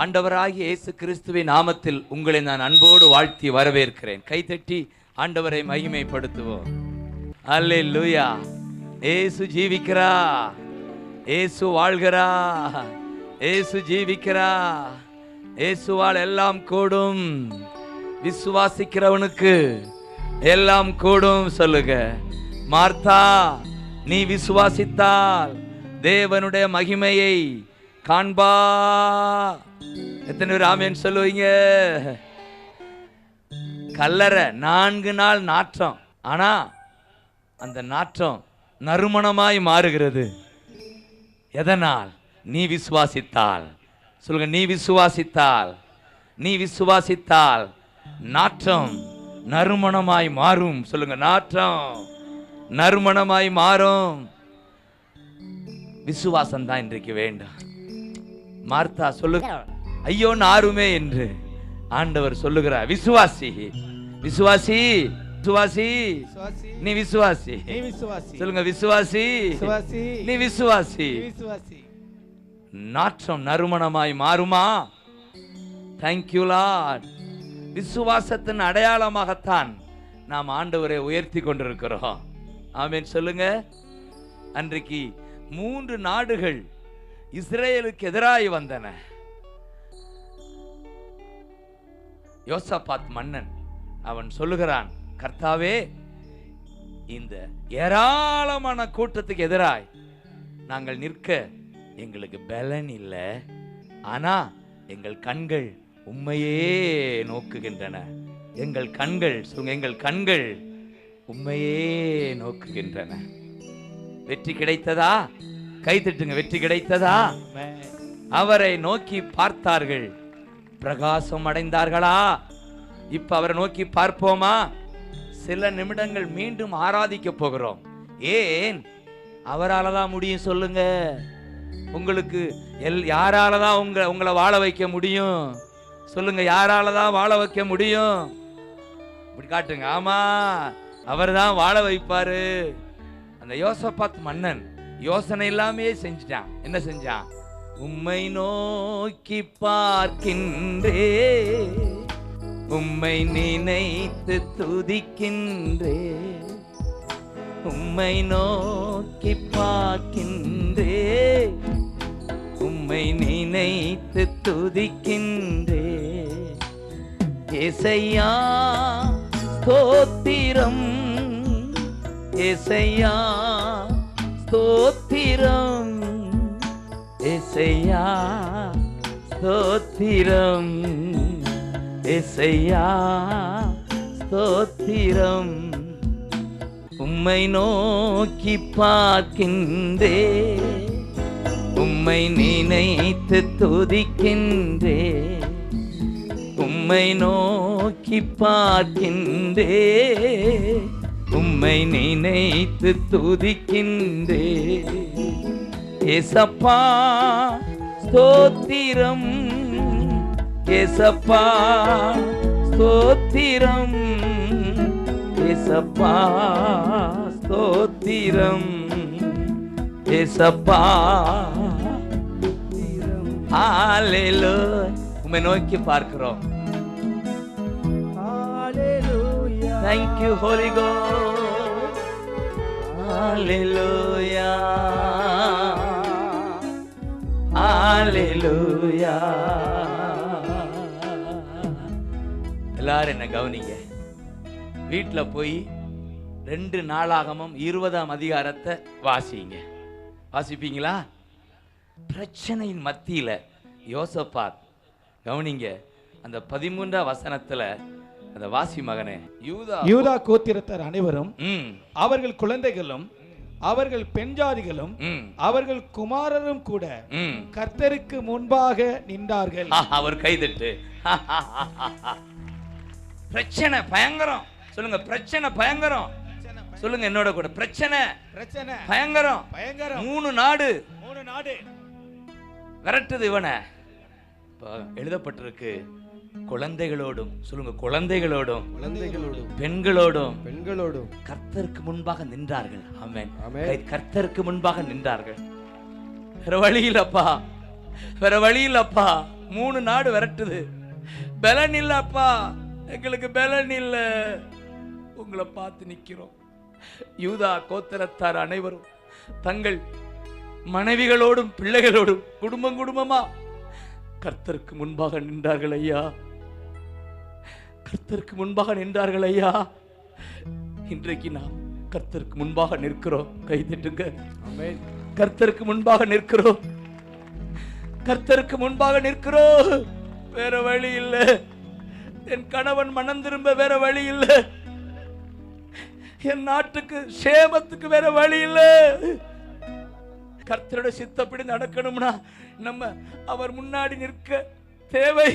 ஆண்டவராகிய இயேசு கிறிஸ்துவின் நாமத்தில் உங்களை நான் அன்போடு வாழ்த்தி வரவேற்கிறேன். கைதட்டி ஆண்டவரை மகிமைப்படுத்துவோம். அல்லேலூயா. இயேசு ஜீவிக்கிறா, இயேசு வாழ்கிறா, இயேசு ஜீவிக்கிறா. இயேசுவால் எல்லாம் கூடும். விசுவாசிக்கிறவனுக்கு எல்லாம் கூடும். சொல்லுங்க, மார்த்தா, நீ விசுவாசித்தால் தேவனுடைய மகிமையை காண்பா. எத்தனை பேர் ஆமென் சொல்லுவீங்க? கல்லறை 4 நாள் நாற்றம், ஆனா அந்த நாற்றம் நறுமணமாய் மாறுகிறது. எதனால்? நீ விசுவாசித்தால். சொல்லுங்க, நீ விசுவாசித்தால். நீ விசுவாசித்தால் நாற்றம் நறுமணமாய் மாறும். சொல்லுங்க, நாற்றம் நறுமணமாய் மாறும். விசுவாசம் தான் இன்றைக்கு வேண்டும். மார்த்தா சொல்லுங்க, ஐயோ நாருமே என்று ஆண்டவர் சொல்லுகிறார். விசுவாசி, விசுவாசி, விசுவாசி, நீ விசுவாசி. சொல்லுங்க, விசுவாசி, நீ விசுவாசி. நாற்றம் நறுமணமாய் மாறுமா? Thank you Lord. விசுவாசத்தின் அடையாளமாகத்தான் நாம் ஆண்டவரை உயர்த்தி கொண்டிருக்கிறோம். ஆமென் சொல்லுங்க. அன்றைக்கு 3 நாடுகள் இஸ்ரேலுக்கு எதிராய் வந்தன. யோசபாத் மன்னன் அவன் சொல்லுகிறான், கர்த்தாவே, இந்த ஏராளமான கூட்டத்துக்கு எதிராய் நாங்கள் நிற்க எங்களுக்கு பலன் இல்லை, ஆனா எங்கள் கண்கள் உம்மையே நோக்குகின்றன. எங்கள் கண்கள், எங்கள் கண்கள் உம்மையே நோக்குகின்றன. வெற்றி கிடைத்ததா? கைதட்டுங்க. வெற்றி கிடைத்ததா? அவரை நோக்கி பார்த்தார்கள், பிரகாசம் அடைந்தார்களா? இப்ப அவரை நோக்கி பார்ப்போமா? சில நிமிடங்கள் மீண்டும் ஆராதிக்க போகிறோம். ஏன்? அவரால் தான் முடியும். சொல்லுங்க, உங்களுக்கு யாரால தான் உங்களை வாழ வைக்க முடியும்? சொல்லுங்க, யாரால தான் வாழ வைக்க முடியும்? இப்படி காட்டுங்க. ஆமா, அவர் தான் வாழ வைப்பாரு. அந்த யோசபாத் மன்னன் யோசனை இல்லாமே செஞ்சிட்டான். என்ன செஞ்சான்? உம்மை நோக்கி பார்க்கின்றே, உம்மை நினைத்து துதிக்கின்றே, உம்மை நோக்கி பார்க்கின்றே, உம்மை நினைத்து துதிக்கின்றே. ஏசையா ஸ்தோத்திரம், ஏசையா ஸ்தோத்திரம், ஏசையா ஸ்தோத்திரம், ஏசையா ஸ்தோத்திரம். உம்மை நோக்கி பார்க்கின்றே, உம்மை நினைத்து துதிக்கின்றே, உம்மை நோக்கி பார்க்கின்றே, உம்மை நினைத்து துதிக்கின்றே. ஏசப்பா ஸ்தோத்திரம், ஏசப்பா ஸ்தோத்திரம், ஏசப்பா ஸ்தோத்திரம், ஏசப்பா. ஹalleluya. உம்மை நோக்கி பார்க்கிறோம். ஹalleluya. Thank you Holy Ghost. Hallelujah. Hallelujah. எல்லாரும் என்ன கவனிங்க. வீட்டுல போய் 2 நாளாகமம் 20ஆம் அதிகாரத்தை வாசிங்க. வாசிப்பீங்களா? பிரச்சனையின் மத்தியில யோசபாத், கவனிங்க, அந்த 13ஆம் வசனத்துல அந்த வாசி மகனே, யூதா கோத்திரத்தார் அனைவரும், அவர்கள் குழந்தைகளும், அவர்கள் பெண் ஜாதிகளும், அவர்கள் குமாரரும் கூட கர்த்தருக்கு முன்பாக நின்றார்கள். அவர் கைதட்டு. பிரச்சனை பயங்கரம். சொல்லுங்க, பிரச்சனை பயங்கரம். சொல்லுங்க என்னோட கூட, பிரச்சனை பயங்கரம். 3 நாடு விரட்டுது இவனை. எழுதப்பட்டிருக்கு, குழந்தைகளோடும், சொல்லுங்க, குழந்தைகளோடும், பெண்களோடும் கர்த்தருக்கு முன்பாக நின்றார்கள். ஆமென். கர்த்தருக்கு முன்பாக நின்றார்கள். வேற வழி இல்லப்பா, வேற வழி இல்லப்பா. 3 நாடு விரட்டுது. பலன் இல்ல அப்பா, எங்களுக்கு பலன் இல்ல. உங்களை பார்த்து நிக்கிறோம். யூதா கோத்திரத்தார் அனைவரும் தங்கள் மனைவிகளோடும் பிள்ளைகளோடும் குடும்பமா கர்த்தருக்கு முன்பாக நின்றார்கள் ஐயா. கர்த்தருக்கு முன்பாக நின்றார்கள் ஐயா. இன்றைக்கு நாம் கர்த்தருக்கு முன்பாக நிற்கிறோம். கை தட்டுங்க. கர்த்தருக்கு முன்பாக நிற்கிறோம். கர்த்தருக்கு முன்பாக நிற்கிறோம். வேற வழி இல்ல. என் கணவன் மனம் திரும்ப வேற வழி இல்ல. என் நாட்டுக்கு சேமத்துக்கு வேற வழி இல்ல. கர்த்தருடைய சித்தப்படி நடக்கணும்னா நம்ம அவர் முன்னாடி நிற்க தேவை.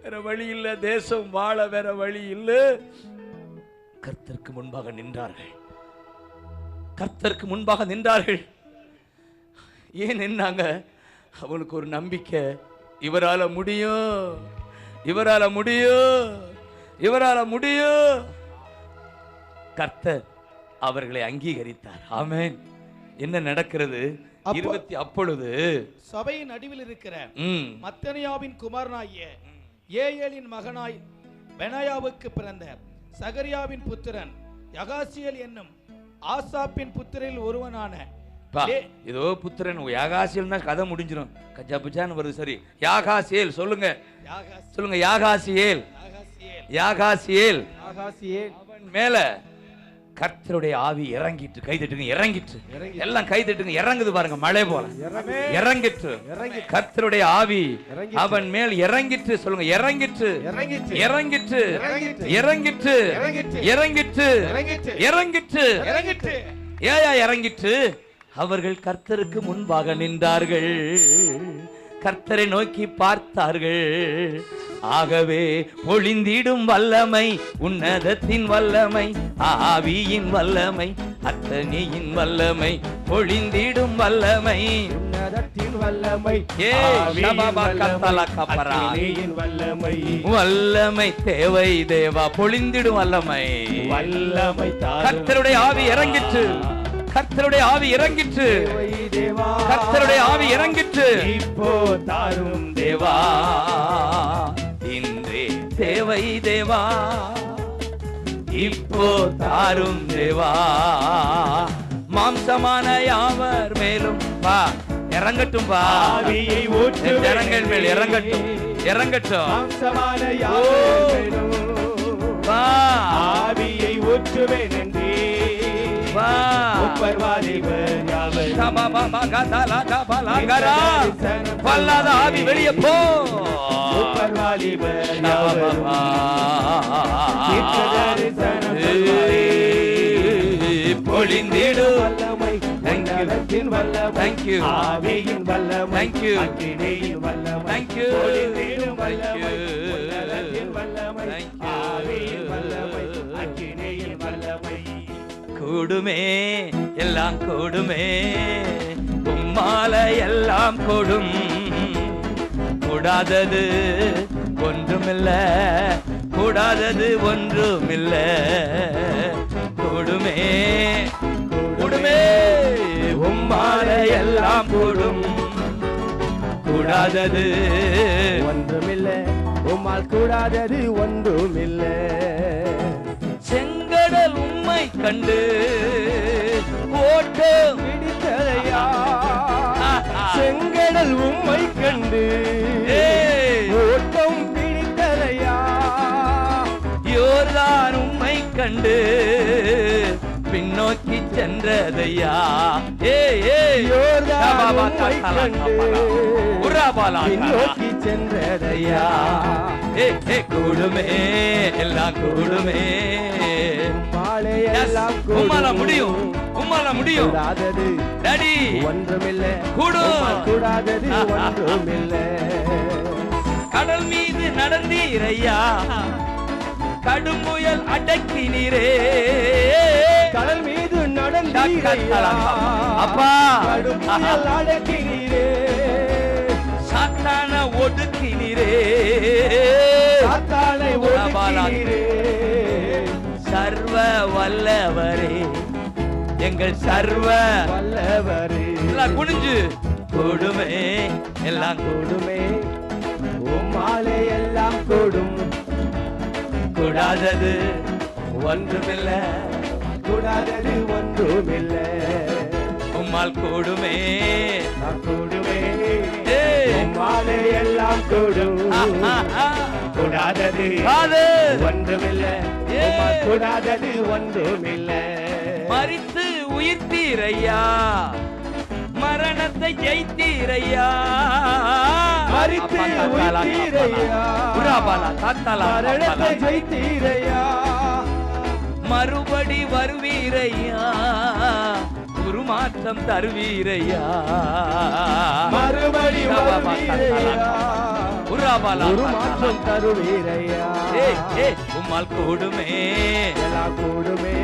வேற வழி இல்ல. தேசம் வாழ வேற வழி இல்ல. கர்த்தருக்கு முன்பாக நின்றார்கள். கர்த்தருக்கு முன்பாக நின்றார்கள். ஏன் நின்னாங்க? அவளுக்கு ஒரு நம்பிக்கை, இவரால முடியும், இவரால முடியும், இவரால முடியும். கர்த்தர் அவர்களை அங்கீகரித்தார். ஆமென். என்ன நடக்கிறது? அப்பொழுது சபையின் நடுவில் இருக்கிற மத்தனியாவின் குமாரனாகிய ஏயேலின் மகனாய் பெனாயாவுக்கு பிறந்த சகரியாவின் புத்திரன் யகாசியேல் என்னும் ஆசாப்பின் புத்திரில் ஒருவனான இதோ புத்திரன் யாகாசியல்னா கதை முடிஞ்சிடும். கஜாபுஜான்னு வருது. சரி, யாகாசியேல் சொல்லுங்க, சொல்லுங்க. யாகாசியேல், யாகாசியேல். அவன் மேல கர்த்தருடைய ஆவி இறங்கிட்டு. கை தட்டுங்க. இறங்கிட்டு. எல்லாம் கை தட்டுங்க. இறங்குது பாருங்க, மழை போல இறங்கிட்டு. கர்த்தருடைய ஆவி அவன் மேல் இறங்கிட்டு. சொல்லுங்க, இறங்கிட்டு, இறங்கிட்டு, இறங்கிட்டு, இறங்கிட்டு, இறங்கிட்டு. ஏயா இறங்கிட்டு? அவர்கள் கர்த்தருக்கு முன்பாக நின்றார்கள். கர்த்தரை நோக்கி பார்த்தார்கள். ஆகவே பொழிந்திடும் வல்லமை, உன்னதத்தின் வல்லமை, ஆவியின் வல்லமை, அத்தனியின் வல்லமை, பொழிந்திடும் வல்லமை, உன்னதத்தின் வல்லமை, வல்லமை, வல்லமை தேவை தேவா. பொழிந்திடும் வல்லமை, வல்லமை. கர்த்தருடைய ஆவி இறங்கிற்று. கர்த்தருடைய ஆவி இறங்கிற்று. கர்த்தருடைய ஆவி இறங்கிற்று. இப்போ தாரும் தேவா, இன்றே தேவை தேவா, இப்போ தாரும் தேவா. மாம்சமான யாவர் மேலும் பா இறங்கட்டும். பா ஆவியை ஊற்று ஜனங்கள் மேல் இறங்கட்டும், இறங்கட்டும். மாம்சமான யாவர் மேலும் பா ஆவியை ஊற்றுவேன் என்றே பல்லாத ஆவி வெளியே போ. பொழிந்திடு. வல்லமையின் வல்லமை, தேங்க்யூ, ஆவியின் வல்லமை, தேங்க்யூ, அக்கினியின் வல்லமை, தேங்க்யூ, பொழிந்திடும் வல்லமை, உன்னதத்தின் வல்லமை, ஆவியின் வல்லமை, அக்கினியின் வல்லமை. கூடுமே எல்லாம் கூடுமே, உம்மால எல்லாம் கூடும். கூடாதது ஒன்றுமில்ல, கூடாதது ஒன்றுமில்ல. கூடுமே கூடுமே, உம்மால எல்லாம் கூடும். கூடாதது ஒன்றுமில்ல, உம்மால் கூடாதது ஒன்றுமில்ல. செங்கடல் உம்மை கண்டு ஓட்டம் பிடித்ததையா, செங்கடல் உம்மை கண்டு ஓட்டம் பிடித்ததையா. யோர்தான் உம்மை கண்டு பின்னோக்கி சென்றதையா. யோர்தான் உம்மை கண்டு பின்னோக்கி சென்றதையா. கூடுமே எல்லாம் கூடுமே, உம்மால முடியும், உம்மால முடியும். கூடாதது டாடி ஒன்றுமில்லை, கூடும். கூடாதது ஒன்றுமில்லை. கடல் மீது நடந்தீரையா, கடும் புயல் அடக்கினீரே. கடல் மீது நடந்தீரையா, அப்பா கடும் புயல் அடக்கினீரே. சாத்தான ஒடுக்கினீரே, சாத்தானை ஒடுக்கினீரே. சர்வ வல்லவரே, எங்கள் சர்வ வல்லவரே. எல்லாம் குனிஞ்சு கூடுமே, எல்லாம் கூடுமே, உம்மாலே எல்லாம் கூடும். கூடாதது ஒன்றுமில்ல, கூடாதது ஒன்றுமில்லை. உம்மால் கூடுமே. நான் கூடுமே. ஏய். உம்மாலே எல்லாம் கூடும். கூடாதது ஒன்றுமில்லை. ஏய். உம்மால் கூடாதது ஒன்றுமில்லை. மரித்து உயிர்த்தீரையா, மரணத்தை ஜெயித்தீரையா. மரித்து உயிர்த்தீரையா, மரணத்தை ஜெயித்தீரையா. மறுபடி வருவீரையா, உருமாற்றம் தருவீரையா. மறுபடி வருவீரையா, உருமாற்றம் தருவீரையா. உம்மால் கூடுமே. எல்லாம் கூடுமே.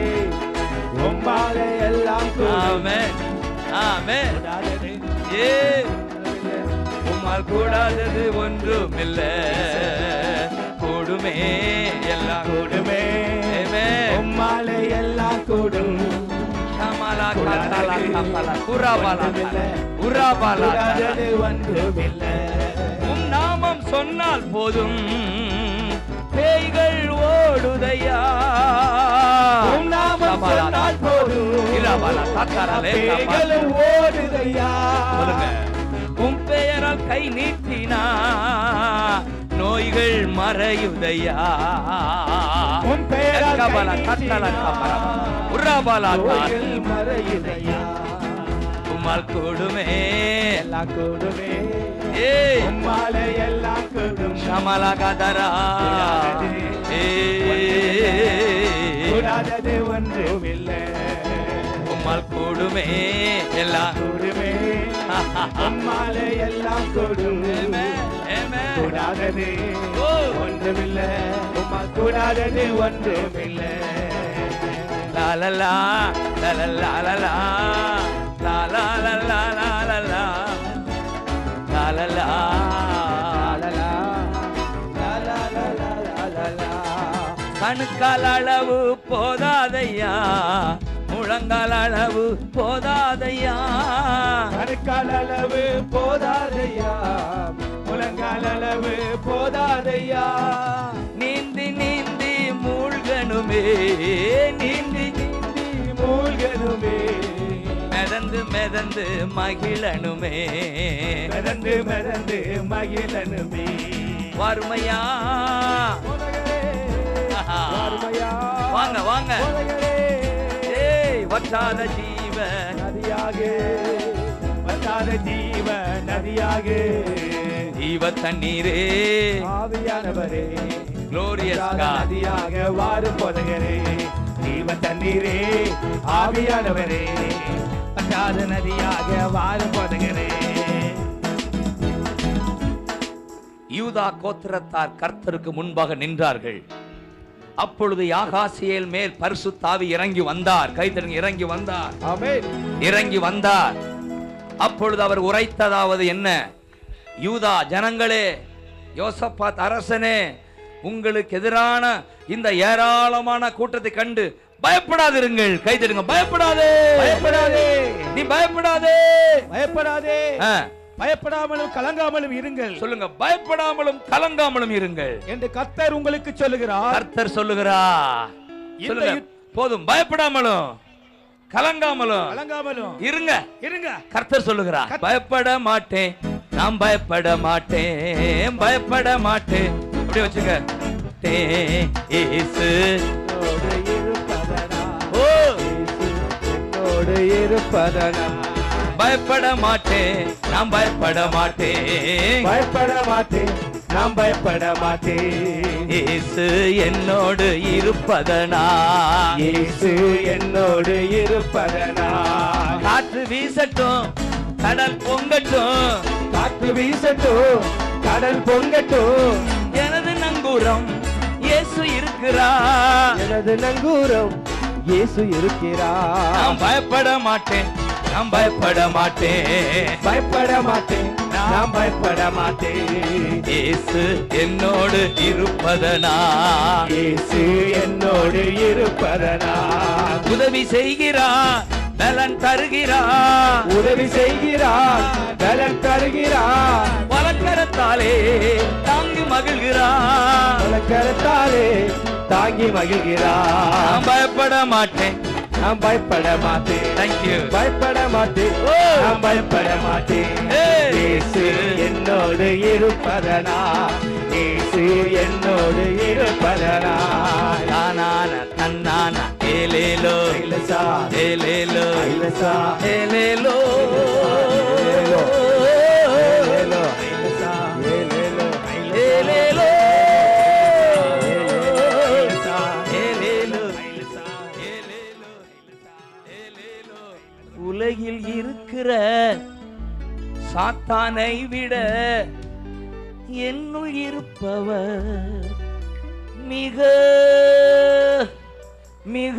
உம்மாலே எல்லாம் கூடும். ஆமென், ஆமென். ஏ, உம்மால் கூடாதது ஒன்றுமில்ல. கூடுமே, எல்லாம் கூடுமே. ஆமென். உம்மாலே எல்லாம் கூடும். ஷமாலா கத்தாலா கப்பலா குராபாலா உராபாலா. கூடாதது ஒன்றுமில்லை. உம் நாமம் சொன்னால் போதும் பேய்கள் ஓடுதையா. உம் நாமம் சொன்னால் போதும் இராபாலா கத்தாராலே பேய்களும் ஓடுதையா. சொல்லுங்க. உம் பெயரால் கை நீட்டினா நோய்கள் மறையுதையா. உம் பெயரால் கபலா கை கத்தாலா நீட்டினா கபலா உராபாலா நோய்கள் மறையுதையா. உம்மால் கூடுமே. எல்லாம் கூடுமே. ஏய், உம்மாலே எல்லாம் கூடும். ஷமாலா கதரா. கூடாதது ஒன்றுமில்லை. உம்மால் கூடுமே. எல்லாம் கூடுமே. உம்மாலே எல்லாம் கூடும். கூடாதது ஒன்றுமில்லை. உம்மால் கூடாதது ஒன்றுமில்லை. லாலலா லாலலா லாலலா லாலலா லாலலா லாலலா. கணுக்கால் அளவு போதாதையா, முழங்கால் அளவு போதாதையா. கணுக்கால் அளவு போதாதையா, முழங்கால் அளவு போதாதையா. நீந்தி நீந்தி மூழ்கணுமே, நீந்தி நீந்தி மூழ்கணுமே. மிதந்து மிதந்து மகிழனுமே, மிதந்து மிதந்து மகிழனுமே. வறுமையா. வறுமையா. வாங்க வாங்க. உலகரே. ஏய், வற்றாத ஜீவ நதியாக, வற்றாத ஜீவ நதியாக. ஜீவ தண்ணீரே, ஆவியானவரே. Glorious வற்றாத God. நதியாக வாரும் போதகரே. ஜீவ தண்ணீரே, ஆவியானவரே. வற்றாத நதியாக வாரும் போதகரே. யூதா கோத்திரத்தார் கர்த்தருக்கு முன்பாக நின்றார்கள். அப்பொழுது யாகாசியேல் மேல் பரிசுத்த ஆவி இறங்கி வந்தார். கைதருங்க. இறங்கி வந்தார். ஆமென். இறங்கி வந்தார். அப்பொழுது அவர் உரைத்ததாவது என்ன? யூதா ஜனங்களே, யோசபாத் அரசனே, உங்களுக்கு எதிரான இந்த ஏராளமான கூட்டத்தை கண்டு பயப்படாதிருங்கள். கைதருங்க. பயப்படாதே, பயப்படாதே. நீ பயப்படாதே, பயப்படாதே. ஆ, பயப்படாமலும் கலங்காமலும் இருங்கள் சொல்லுங்க. பயப்படாமலும் கலங்காமலும் இருங்கள் என்று கர்த்தர் உங்களுக்கு சொல்லுகிறார். கர்த்தர் சொல்லுகிறார். சொல்லுங்க. போதும். பயப்படாமலும் கலங்காமலும் கலங்காமலும் இருங்க. இருங்க. கர்த்தர் சொல்லுகிறார். பயப்பட மாட்டேன், நான் பயப்பட மாட்டேன், பயப்பட மாட்டேன். அப்படியே வச்சுங்க. இயேசு என்னோடு இருப்பதனா. ஓ, என்னோடு இருப்பதனா. பயப்பட மாட்டேன், நான் பயப்பட மாட்டேன், பயப்பட மாட்டேன், நான் பயப்பட மாட்டேன். இயேசு என்னோடு இருப்பதனா. இயேசு என்னோடு இருப்பதனா. காற்று வீசட்டும், கடல் பொங்கட்டும், காற்று வீசட்டும், கடல் பொங்கட்டும், எனது நங்கூரம் இயேசு இருக்கிறார். எனது நங்கூரம் இயேசு இருக்கிறார். நான் பயப்பட மாட்டேன், நான் பயப்பட மாட்டேன், பயப்பட மாட்டேன், நான் பயப்பட மாட்டேன். இயேசு என்னோடு இருப்பதனா. இயேசு என்னோடு இருப்பதனா. உதவி செய்கிறார் பலன் தருகிறார், உதவி செய்கிறார், பலன் தருகிறார், வலக்கரத்தாலே தாங்கி மகிழ்கிறார். கரத்தாலே தாங்கி மகிழ்கிறார். நான் பயப்பட மாட்டேன், நான் பயப்பட மாட்டேன், தேங்க்யூ. பயப்பட மாட்டேன், நான் பயப்பட மாட்டேன். இயேசு என்னோடு இருப்பதனா, இயேசு என்னோடு இருப்பதனா. தானான தன்னான ஏலேலோ ஐலசா, ஏலேலோ ஐலசா, ஏலேலோ ஏலேலோ, ஏலேலோ, ஐலசா, ஏலேலோ, ஏலேலோ ஐலசா, ஏலேலோ ஏலேலோ ஏலேலோ. உலகில் இருக்கிற சாத்தானை விட என்னுள் இருப்பவர் மிக மிக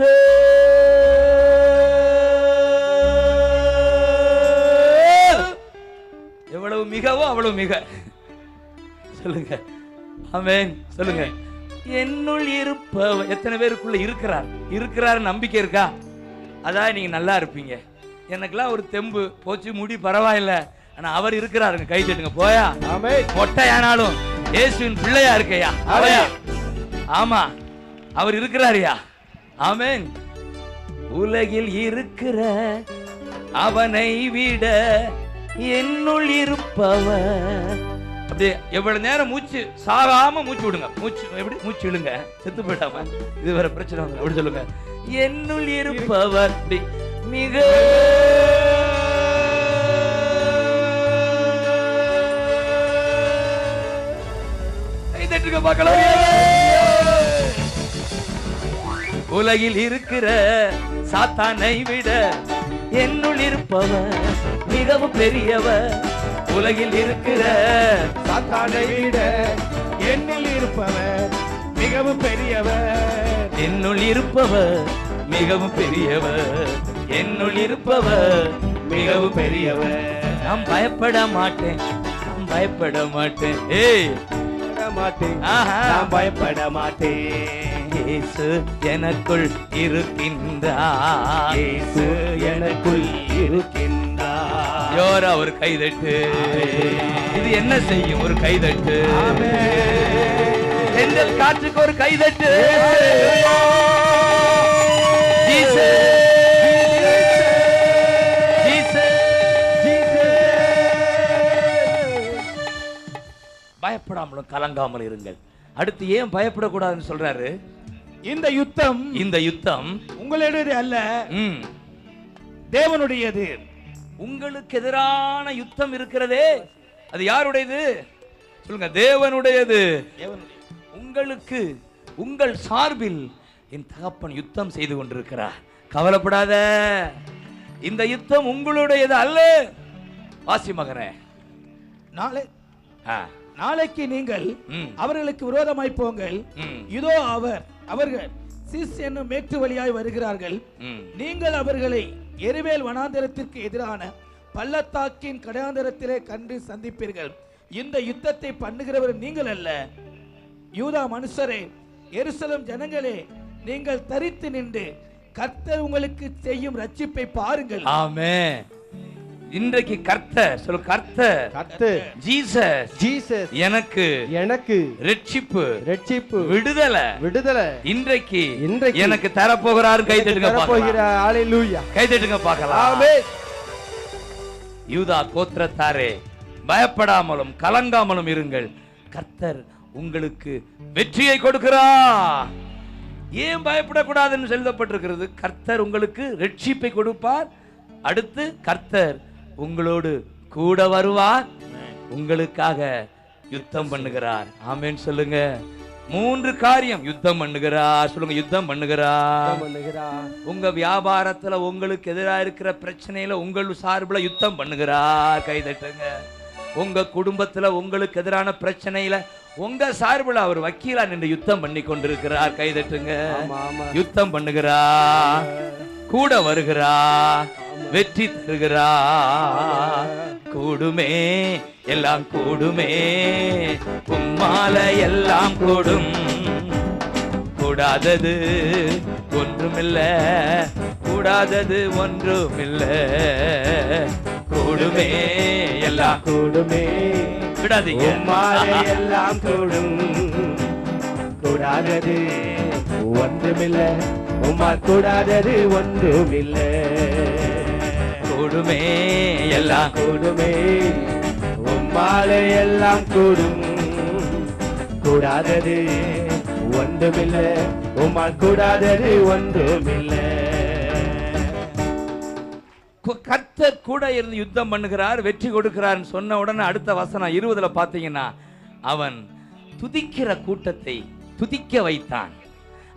எவ்வளவு மிகவோ அவ்வளவு மிக. சொல்லுங்க ஆமென். சொல்லுங்க. என்னுள் இருப்பவர் எத்தனை பேருக்குள்ள இருக்கிறார் நம்பிக்கை இருக்கா? அதான் நீங்க நல்லா இருப்பீங்க. எனக்கெல்லாம் ஒரு தெம்பு போச்சு, முடி பரவாயில்ல, ஆனா அவர் இருக்கிறாருங்க. கை தட்டுங்க. போயா ஆமென். மொட்டையானாலும் இயேசுவின் பிள்ளையா இருக்கையா அவையா? ஆமா, அவர் இருக்கிறாரியா? ஆமென். உலகில் இருக்கிற அவனை விட என்னுள் இருப்பவர். அப்படியே எவ்வளவு நேரம் மூச்சு சாகாம மூச்சு விடுங்க. மூச்சு எப்படி மூச்சு இழுங்க, செத்து போயிட்டாம. இது வேற பிரச்சனை வந்து அப்படி சொல்லுங்க. என்னுள் இருப்பவர் அப்படி மிக பார்க்கலாம். உலகில் இருக்கிற சாத்தானை விட என்னுள் இருப்பவர் மிகவும் பெரியவர். உலகில் இருக்கிற சாத்தானை விட என்னில் இருப்பவர் மிகவும் பெரியவர். என்னுள் இருப்பவர் மிகவும் பெரியவர். என்னுள் இருப்பவர் மிகவும் பெரியவர். நான் பயப்பட மாட்டேன், நான் பயப்பட மாட்டேன். ஏய் மாட்டேன், ஆஹா. நான் பயப்பட மாட்டேன். இயேசு எனக்குள் இருக்கின்றார், இயேசு எனக்குள் இருக்கின்றார். யோரா ஒரு கைதட்டு. இது என்ன செய்யும்? ஒரு கைதட்டு. தென்றல் காற்றுக்கு ஒரு கைதட்டு. Jesus, Jesus, Jesus. பயப்படாமலும் கலங்காமல் இருங்கள். அடுத்து ஏன் பயப்படக்கூடாதுன்னு சொல்றாரு? இந்த யுத்தம் உங்களுடையது அல்ல, தேவனுடையது. உங்களுக்கு எதிரான யுத்தம் இருக்கிறதே, அது யாருடையது? சொல்லுங்க. தேவனுடையது. உங்களுக்கு உங்கள் சார்பில் என் தகப்பன் யுத்தம் செய்து கொண்டிருக்கிறார். கவலைப்படாத, இந்த யுத்தம் உங்களுடையது அல்ல. வாசி மகனே, நாளைக்கு நீங்கள் அவர்களுக்கு விரோதமாய் போங்கள். இதோ அவர்கள் சிஸ் என்னும் மேற்கு வழியாய் வருகிறார்கள். நீங்கள் அவர்களை எருவேல் வனாந்தரத்திற்கு எதிரான பள்ளத்தாக்கின் கடையாந்தரத்திலே கண்டு சந்திப்பீர்கள். இந்த யுத்தத்தை பண்ணுகிறவர் நீங்கள் அல்ல, யூதா மனுஷரே, எருசலேம் ஜனங்களே, நீங்கள் தரித்து நின்று கர்த்தர் உங்களுக்கு செய்யும் ரட்சிப்பை பாருங்கள். ஆமென். இன்றைக்கு கர்த்தர் சொல்லு. கர்த்தர் ஜீசஸ் எனக்கு ரட்சிப்பு விடுதலை இன்றைக்கு எனக்கு தரப்போகிறார். கை தட்டுங்க பார்க்கலாம். ஹalleluya. கை தட்டுங்க பார்க்கலாம். ஆமென். யூதா கோத்திரத்தாரே, பயப்படாமலும் கலங்காமலும் இருங்கள். கர்த்தர் உங்களுக்கு வெற்றியை கொடுக்கிறார். ஏன் பயப்படக்கூடாதுன்னு எழுதப்பட்டிருக்கிறது? கர்த்தர் உங்களுக்கு ரட்சிப்பை கொடுப்பார். அடுத்து கர்த்தர் உங்களோடு கூட வருவார், உங்களுக்காக யுத்தம் பண்ணுகிறார். ஆமென் சொல்லுங்க. 3 காரியம். யுத்தம் பண்ணுகிறார். சொல்லுங்க. யுத்தம் பண்ணுகிறார். உங்க வியாபாரத்துல உங்களுக்கு எதிராக இருக்கிற பிரச்சனையில உங்கள் சார்பில் யுத்தம் பண்ணுகிறார். கை தட்டுங்க. உங்க குடும்பத்துல உங்களுக்கு எதிரான பிரச்சனையில உங்க சார்பில் அவர் வக்கீலா நின்று யுத்தம் பண்ணி கொண்டிருக்கிறார். கை தட்டுங்க. யுத்தம் பண்ணுகிறார், கூட வருகிறார், வெற்றி தருகிறார். கூடுமே, எல்லாம் கூடுமே, உம்மால எல்லாம் கூடும், கூடாதது ஒன்றுமில்ல, கூடாதது ஒன்றுமில்லை. கூடுமே எல்லாம் கூடுமே விடாதீங்க. உம்மாலே எல்லாம் கூடும். கூடாதது ஒன்றுமில்லை. உம்மால் கூடாதது ஒன்றுமில்லை. கூடுமே எல்லாம் கூடுமே உம்மாலே எல்லாம் கூடும். கூடாதது ஒன்றுமில்லை. உம்மால் கூடாதது ஒன்றுமில்லை. கர்த்தர் கூட இருந்து யுத்தம் பண்ணுகிறார், வெற்றி கொடுக்கிறார் சொன்ன உடனே அடுத்த வசனம் 20ல பாத்தீங்கன்னா, அவன் துதிக்கிற கூட்டத்தை துதிக்க வைத்தான்.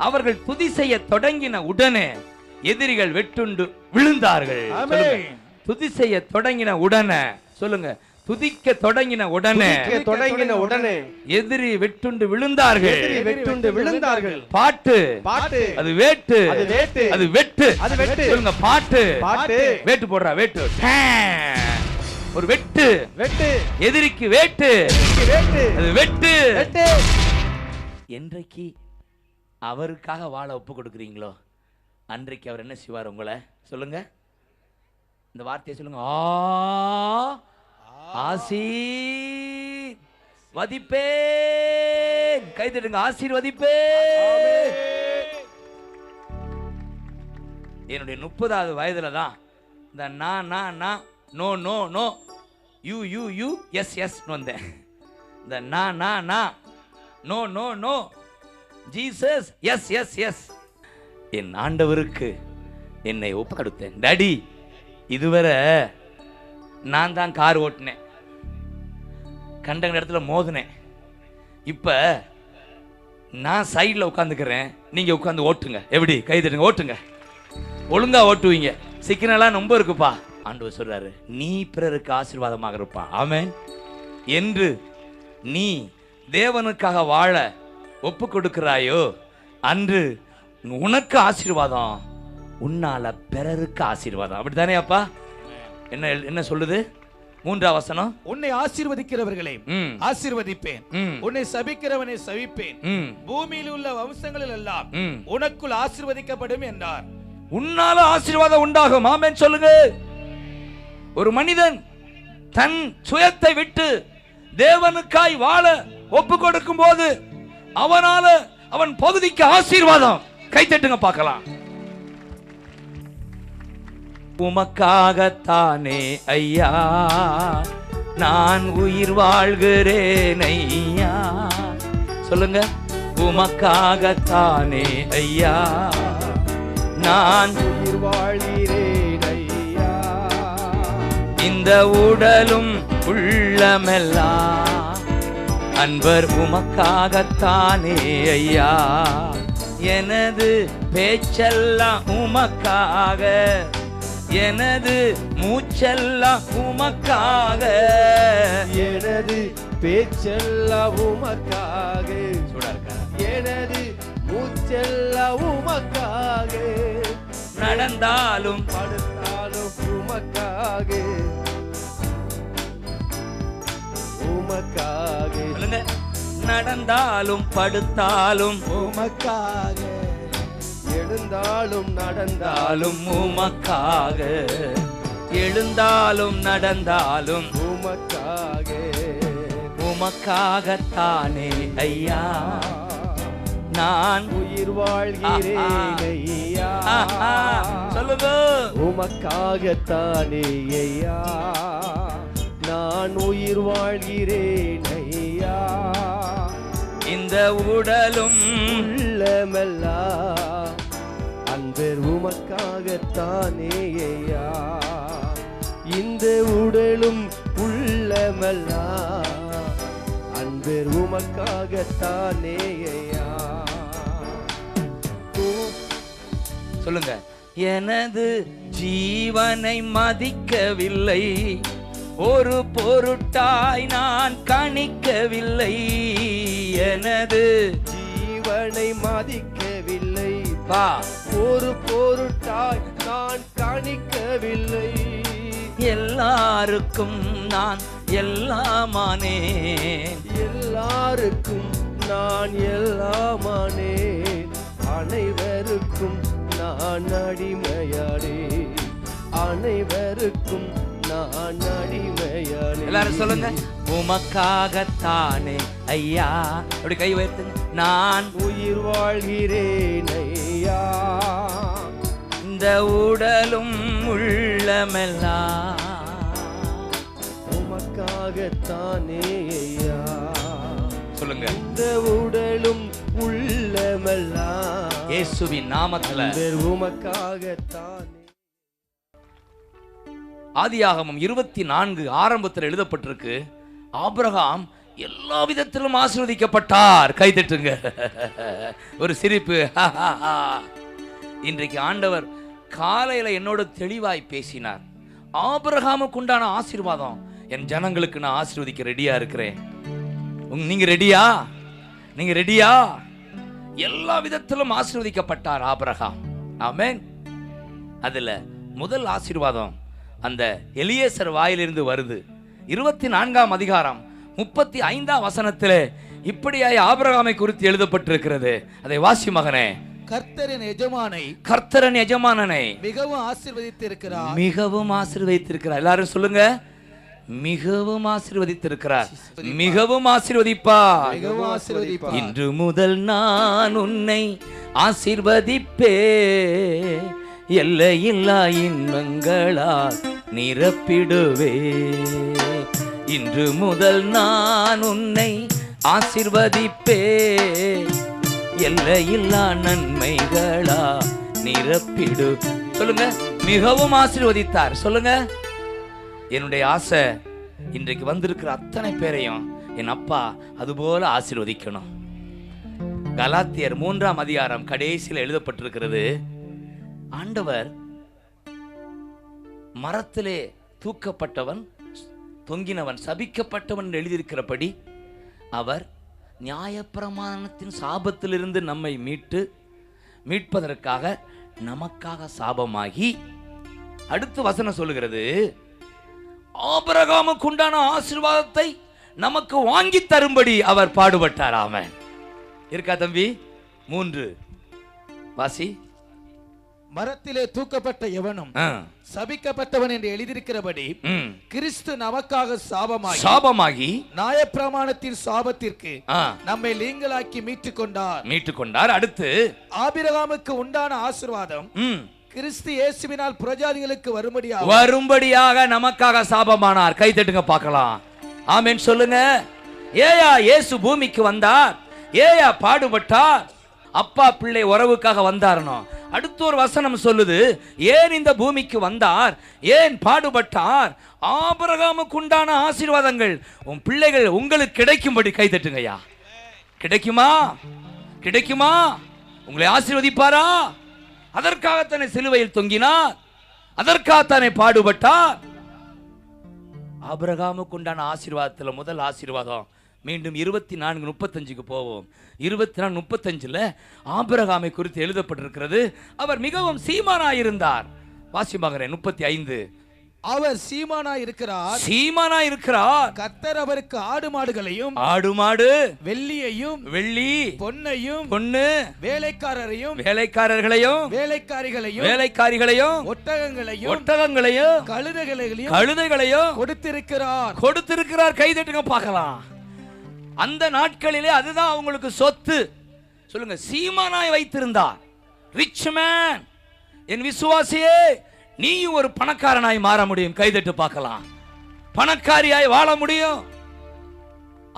அவர்கள் துதி செய்ய தொடங்கின உடனே எதிரிகள் வெட்டுண்டு விழுந்தார்கள். துதி செய்ய தொடங்கின உடனே சொல்லுங்க, துதிக்க தொடங்கின உடனே எதிரி வெட்டுண்டு விழுந்தார்கள். பாட்டு அது வேட்டு, அது வெட்டு. சொல்லுங்க, பாட்டு வேட்டு போடுறா, வேட்டு ஒரு வெட்டு. எதிரிக்கு வேட்டு, அது வெட்டு. என்றைக்கு அவருக்காக வாழ ஒப்பு கொடுக்குறீங்களோ அன்றைக்கு அவர் என்ன செய்வார் உங்களை? சொல்லுங்க, இந்த வார்த்தையை சொல்லுங்க. ஆசீர்வதிப்பேன். கை தட்டுங்க. ஆசீர்வதிப்பேன். என்னுடைய 30வது வயதுல தான் இந்த நான் no no no you you you yes yes வந்தேன். இந்த நான் no no no Jesus yes yes yes. என் ஆண்டவருக்கு என்னை ஒப்பு கொடுத்தேன். டாடி, இதுவரை நான் தான் கார் ஓட்டினேன், கண்ட இடத்துல மோதினேன். இப்ப நான் சைடில் உட்காந்துக்கிறேன், நீங்க உட்காந்து ஓட்டுங்க. எப்படி? கை தட்டுங்க, ஓட்டுங்க. ஒழுங்கா ஓட்டுவீங்க. சிக்கனெல்லாம் ரொம்ப இருக்குப்பா. ஆண்டவர் சொல்றாரு, நீ பிறருக்கு ஆசீர்வாதமாக இருப்பா. ஆமென். என்று நீ தேவனுக்காக வாழ ஒப்பு கொடுக்கிறாயோ அன்று உனக்கு ஆசீர்வாதம், உன்னால பிறருக்கு ஆசீர்வாதம். அப்படித்தானே அப்பா? என்ன சொல்லுது 3ஆம் வசனம்? உன்னை ஆசீர்வதிக்கிறவர்களை ஆசீர்வதிப்பேன், உன்னை சபிக்கிறவனை சபிப்பேன், பூமியில் உள்ள வம்சங்களில் எல்லாம் உனக்குள் ஆசீர்வதிக்கப்படும் என்றார். உன்னால ஆசீர்வாதம் உண்டாகும். ஆமென் சொல்லுங்க. ஒரு மனிதன் தன் சுயத்தை விட்டு தேவனுக்காய் வாழ ஒப்பு கொடுக்கும் போது அவனால அவன் பகுதிக்கு ஆசீர்வாதம். கை தட்டுங்க பார்க்கலாம். உமக்காகத்தானே ஐயா நான் உயிர் வாழ்கிறேன் ஐயா. சொல்லுங்க, உமக்காகத்தானே ஐயா நான் உயிர் வாழ்கிறேன் ஐயா. இந்த உடலும் உள்ளமெல்லாம் அன்பர் உமக்காகத்தானே ஐயா. எனது பேச்செல்லாம் உமக்காக, எனது மூச்செல்லாம் உமக்காக, எனது பேச்செல்லாம் உமக்காக, எனது மூச்செல்லாம் உமக்காக, நடந்தாலும் படுத்தாலும் உமக்காக, உமக்காக. நடந்தாலும் படுத்தாலும் உமக்காக, எழுந்தாலும் நடந்தாலும் உமக்காக, எழுந்தாலும் நடந்தாலும் உமக்காக, உமக்காகத்தானே ஐயா நான் உயிர் வாழ்கிறேன் ஐயா. சொல்லுங்க, உமக்காகத்தானே ஐயா நான் உயிர் வாழ்கிறேன் ஐயா. இந்த உடலும் உள்ளமெல்லாம் அன்பர் உமக்காகத்தானே ஐயா. இந்த உடலும் உள்ளமெல்லாம் அன்பர் உமக்காகத்தானே ஐயா. சொல்லுங்க, எனது ஜீவனை மதிக்கவில்லை, ஒரு பொருட்டாய் நான் கணிக்கவில்லை. எனது ஜீவனை மதிக்கவில்லை, பா ஒரு பொருட்டாய் நான் கணிக்கவில்லை. எல்லாருக்கும் நான் எல்லாமானேன், எல்லாருக்கும் நான் எல்லாமானேன், அனைவருக்கும் நான் நான் அடிமையானே, அனைவருக்கும் நான் அடிமையானே. எல்லாரும் சொல்லுங்க, உமக்காகத்தானே ஐயா. அப்படி கை உயர்த்துங்க. நான் உயிர் வாழ்கிறேன் ஐயா, இந்த உடலும் உள்ளமெல்லாம் உமக்காகத்தானே ஐயா. சொல்லுங்க, இந்த உடலும் உள்ளமெல்லாம் இயேசுவின் நாமத்துல. உமக்காகத்தானே. ஆதியாகமம் 24 ஆரம்பத்தில் எழுதப்பட்டிருக்கு, ஆபிரகாம் எல்லா விதத்திலும் ஆசீர்வதிக்கப்பட்டார். கை தட்டுங்க. ஒரு சிரிப்பு. இன்றைக்கு ஆண்டவர் காலையில என்னோட தெளிவாய் பேசினார். ஆபிரகாமுக்கு உண்டான ஆசீர்வாதம் என் ஜனங்களுக்கு நான் ஆசீர்வதிக்க ரெடியா இருக்கிறேன். நீங்க ரெடியா? நீங்க ரெடியா? எல்லா விதத்திலும் ஆசீர்வதிக்கப்பட்டார் ஆபிரகாம். ஆமென். அதுல முதல் ஆசீர்வாதம் அந்த எலியேசர் வாயிலிருந்து வருது. 24ஆம் அதிகாரம் 35ஆம் வசனத்திலே இப்படியாய் ஆபிரகாமை குறித்து எழுதப்பட்டிருக்கிறது. அதை வாசி மகனே. கர்த்தரின் எஜமானை, கர்த்தரின் எஜமானனை மிகவும் ஆசீர்வதித்திருக்கிறார். மிகவும் ஆசீர்வதித்திருக்கிறார். எல்லாரும் சொல்லுங்க, மிகவும் ஆசீர்வதித்திருக்கிறார். மிகவும் ஆசீர்வதிப்பார். மிகவும் ஆசீர்வதிப்பார். இன்று முதல் நான் உன்னை ஆசீர்வதிப்பே, எல்லையில்லா இன்பங்களால் நிரப்பிடுவே. இன்று முதல் நான் உன்னை ஆசீர்வதிப்பே, எல்லையில்லா நன்மைகளா நிரப்பிடு. சொல்லுங்க, மிகவும் ஆசீர்வதித்தார். சொல்லுங்க, என்னுடைய ஆசை இன்றைக்கு வந்திருக்கிற அத்தனை பேரையும் என் அப்பா அதுபோல ஆசீர்வதிக்கணும். கலாத்தியர் 3ஆம் அதிகாரம் கடைசியில் எழுதப்பட்டிருக்கிறது, ஆண்டவர் மரத்திலே தூக்கப்பட்டவன், தொங்கினவன், சபிக்கப்பட்டவன் எழுதியிருக்கிறபடி அவர் நியாயப்பிரமாணத்தின் சாபத்திலிருந்து நம்மை மீட்பதற்காக நமக்காக சாபமாகி, அடுத்து வசனம் சொல்லுகிறது, ஆபிரகாமுக்கு உண்டான ஆசீர்வாதத்தை நமக்கு வாங்கி தரும்படி அவர் பாடுபட்டார். ஆமென். இருக்கா தம்பி? 3 வாசி. மரத்திலே தூக்கப்பட்ட எவனும் சபிக்கப்பட்டவன் என்று எழுதியிருக்கிறபடி கிறிஸ்து நமக்காக சாபமாகி நியாயப்பிரமாணத்தின் சாபத்திற்கு நம்மை நீங்களாக்கி மீட்டுக்கொண்டார். அடுத்து ஆபிரகாமுக்கு உண்டான ஆசீர்வாதம் கிறிஸ்து இயேசுவினால் புரஜாதிகளுக்கு வரும்படியாக நமக்காக சாபமானார். கை தட்டுங்க பார்க்கலாம். ஆமென் சொல்லுங்க. ஏயா இயேசு பூமிக்கு வந்தார்? ஏயா பாடுபட்டார்? அப்பா பிள்ளை உறவுக்காக வந்தார்னோ. அடுத்த ஒரு வசனம் சொல்லுது, ஏன் இந்த பூமிக்கு வந்தார், ஏன் பாடுபட்டார்? ஆபிரகாமுக்கு உண்டான ஆசீர்வாதங்கள் உன் பிள்ளைகள் உங்களுக்கு கிடைக்கும்படி. கை தட்டுங்கய்யா. கிடைக்குமா? கிடைக்குமா? உங்களை ஆசீர்வதிப்பாரா? அதற்காகத்தானே சிலுவையில் தொங்கினார், அதற்காகத்தானே பாடுபட்டார். ஆபிரகாமுக்கு உண்டான ஆசீர்வாதத்தில் முதல் ஆசீர்வாதம். மீண்டும் 24:35 போவோம். 24:35 ஆபிரகாமை குறித்து எழுதப்பட்டிருக்கிறது, அவர் மிகவும் சீமானாயிருந்தார். வாசி மகனே 35. அவர் சீமானாய் இருக்கிறார். கர்த்தர் அவருக்கு ஆடு மாடுகளையும் வெள்ளி பொன்னு வேலைக்காரர்களையும் ஒட்டகங்களையும் கழுதைகளையும் கொடுத்திருக்கிறார். கைதட்டுங்க பார்க்கலாம். அந்த நாட்களிலே அதுதான் அவங்களுக்கு சொத்து. சொல்லுங்க, சீமானாய் வைத்திருந்தார். Rich man. என் விசுவாசியே, நீயும் ஒரு பணக்காரனாய் மாற முடியும். கைதட்டு பார்க்கலாம். பணக்காரியாய் வாழ முடியும்.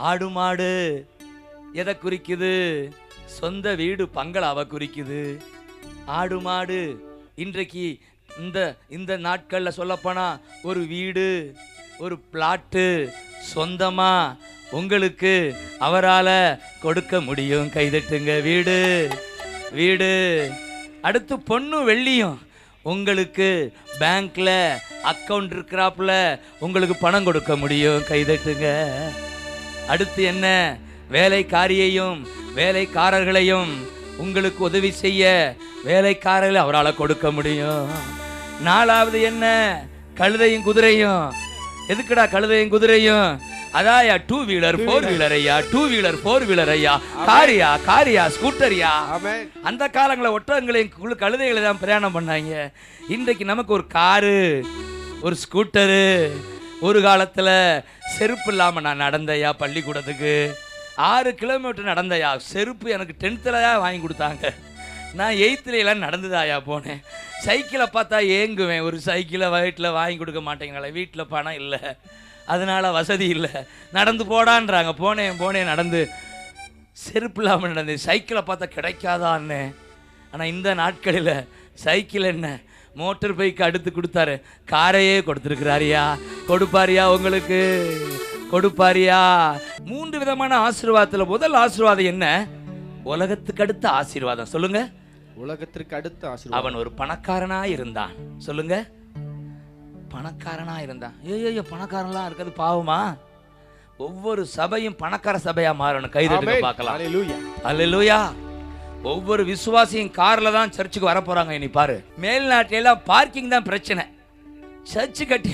ஆடு மாடு எதை குறிக்குது? சொந்த வீடு பங்களாவை குறிக்குது. ஆடு மாடு இன்றைக்கு இந்த நாட்கள்ல சொல்லப்போனா ஒரு வீடு, ஒரு பிளாட்டு சொந்தமா உங்களுக்கு அவரால கொடுக்க முடியும். கைதட்டுங்க. வீடு. அடுத்து பொண்ணு வெள்ளியும் உங்களுக்கு பேங்க்ல அக்கவுண்ட் இருக்கிறாப்புல உங்களுக்கு பணம் கொடுக்க முடியும். கைதட்டுங்க. அடுத்து என்ன? வேலைக்காரியையும் வேலைக்காரர்களையும் உங்களுக்கு உதவி செய்ய வேலைக்காரர்களை அவரால் கொடுக்க முடியும். 4வது என்ன? கழுதையும் குதிரையும். எதுக்குடா கழுதையும் குதிரையும்? அதாயா 2 வீலர் 4 வீலர் ஐயா, 2 வீலர் 4 வீலர் ஐயா, காரியா ஸ்கூட்டரியா. அந்த காலங்களில் ஒட்டகங்களையும் கழுதைகளை தான் பிரயாணம் பண்ணாங்க. இன்றைக்கு நமக்கு ஒரு காரு, ஒரு ஸ்கூட்டரு. ஒரு காலத்தில் செருப்பு இல்லாமல் நான் நடந்தையா பள்ளிக்கூடத்துக்கு 6 கிலோமீட்டர் நடந்தையா. செருப்பு எனக்கு 10th வாங்கி கொடுத்தாங்க. நான் 8th நடந்துதாயா போனேன். சைக்கிளை பார்த்தா ஏங்குவேன். ஒரு சைக்கிளை வீட்டில் வாங்கி கொடுக்க மாட்டேங்கிறாங்களே, வீட்டில் பணம் இல்லை, அதனால் வசதி இல்லை, நடந்து போடான்றாங்க. போனேன் நடந்து, செருப்பு இல்லாமல் நடந்தேன். சைக்கிளை பார்த்தா கிடைக்காதான்னு. ஆனால் இந்த நாட்களில் சைக்கிள் என்ன, மோட்டர் பைக்கு அடுத்து கொடுத்தாரு, காரையே கொடுத்துருக்கிறாரியா. கொடுப்பாரியா உங்களுக்கு, கொடுப்பாரியா. 3 விதமான ஆசீர்வாதத்தில் முதல் ஆசீர்வாதம் என்ன? உலகத்துக்கு அடுத்த ஆசீர்வாதம். சொல்லுங்க. உலகத்திற்கு அடுத்த ஆசீர்வாதம். அவன் ஒரு பணக்காரனா இருந்தான். சொல்லுங்க. பணக்காரனா இருந்தான். ஐயோ பணக்காரன்லாம் இருக்கிறது பாவமா? ஒவ்வொரு சபையும் பணக்கார சபையா மாறணும். கைதட்டுங்க பார்க்கலாம். அல்லேலூயா. ஒவ்வொரு விசுவாசியும் கார்ல தான் சர்ச்சுக்கு வர போறாங்க. இனி பாரு, மேல்நாட்டில எல்லாம் பார்க்கிங் தான் பிரச்சனை. சர்ச்சு கட்டி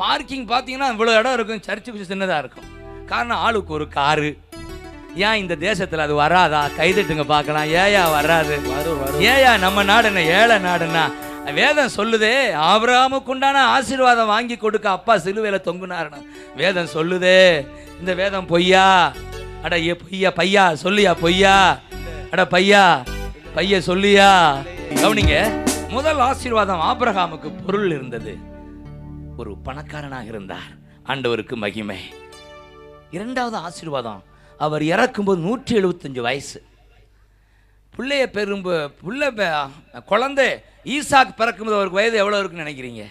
பார்க்கிங் பார்த்தீங்கன்னா இவ்வளோ இடம் இருக்கும், சர்ச்சுக்கு சின்னதாக இருக்கும். காரணம் ஆளுக்கு ஒரு காரு. ஏன் இந்த தேசத்தில் அது வராதா? கைதட்டுங்க பார்க்கலாம். ஏயா வராது? ஏயா நம்ம நாடு என்ன ஏழை நாடுன்னா? வேதம் சொல்லுதே, ஆபிரகாமுக்கு உண்டான ஆசீர்வாதம் வாங்கி கொடுக்க அப்பா சிலுவையில் தொங்குனாருன்னு வேதம் சொல்லுதே. இந்த வேதம் பொய்யா? அட பொய்யா, பையா சொல்லியா? பொய்யா? அட பைய சொல்லியா? கவனிங்க. முதல் ஆசீர்வாதம், ஆபிரகாமுக்கு பொருள் இருந்தது, ஒரு பணக்காரனாக இருந்தார். ஆண்டவருக்கு மகிமை. இரண்டாவது ஆசீர்வாதம், அவர் இறக்கும்போது 175 வயசு. பிள்ளைய குழந்தை ஈசாக் பிறக்கும்போது அவருக்கு வயது எவ்வளோ இருக்குன்னு நினைக்கிறீங்க?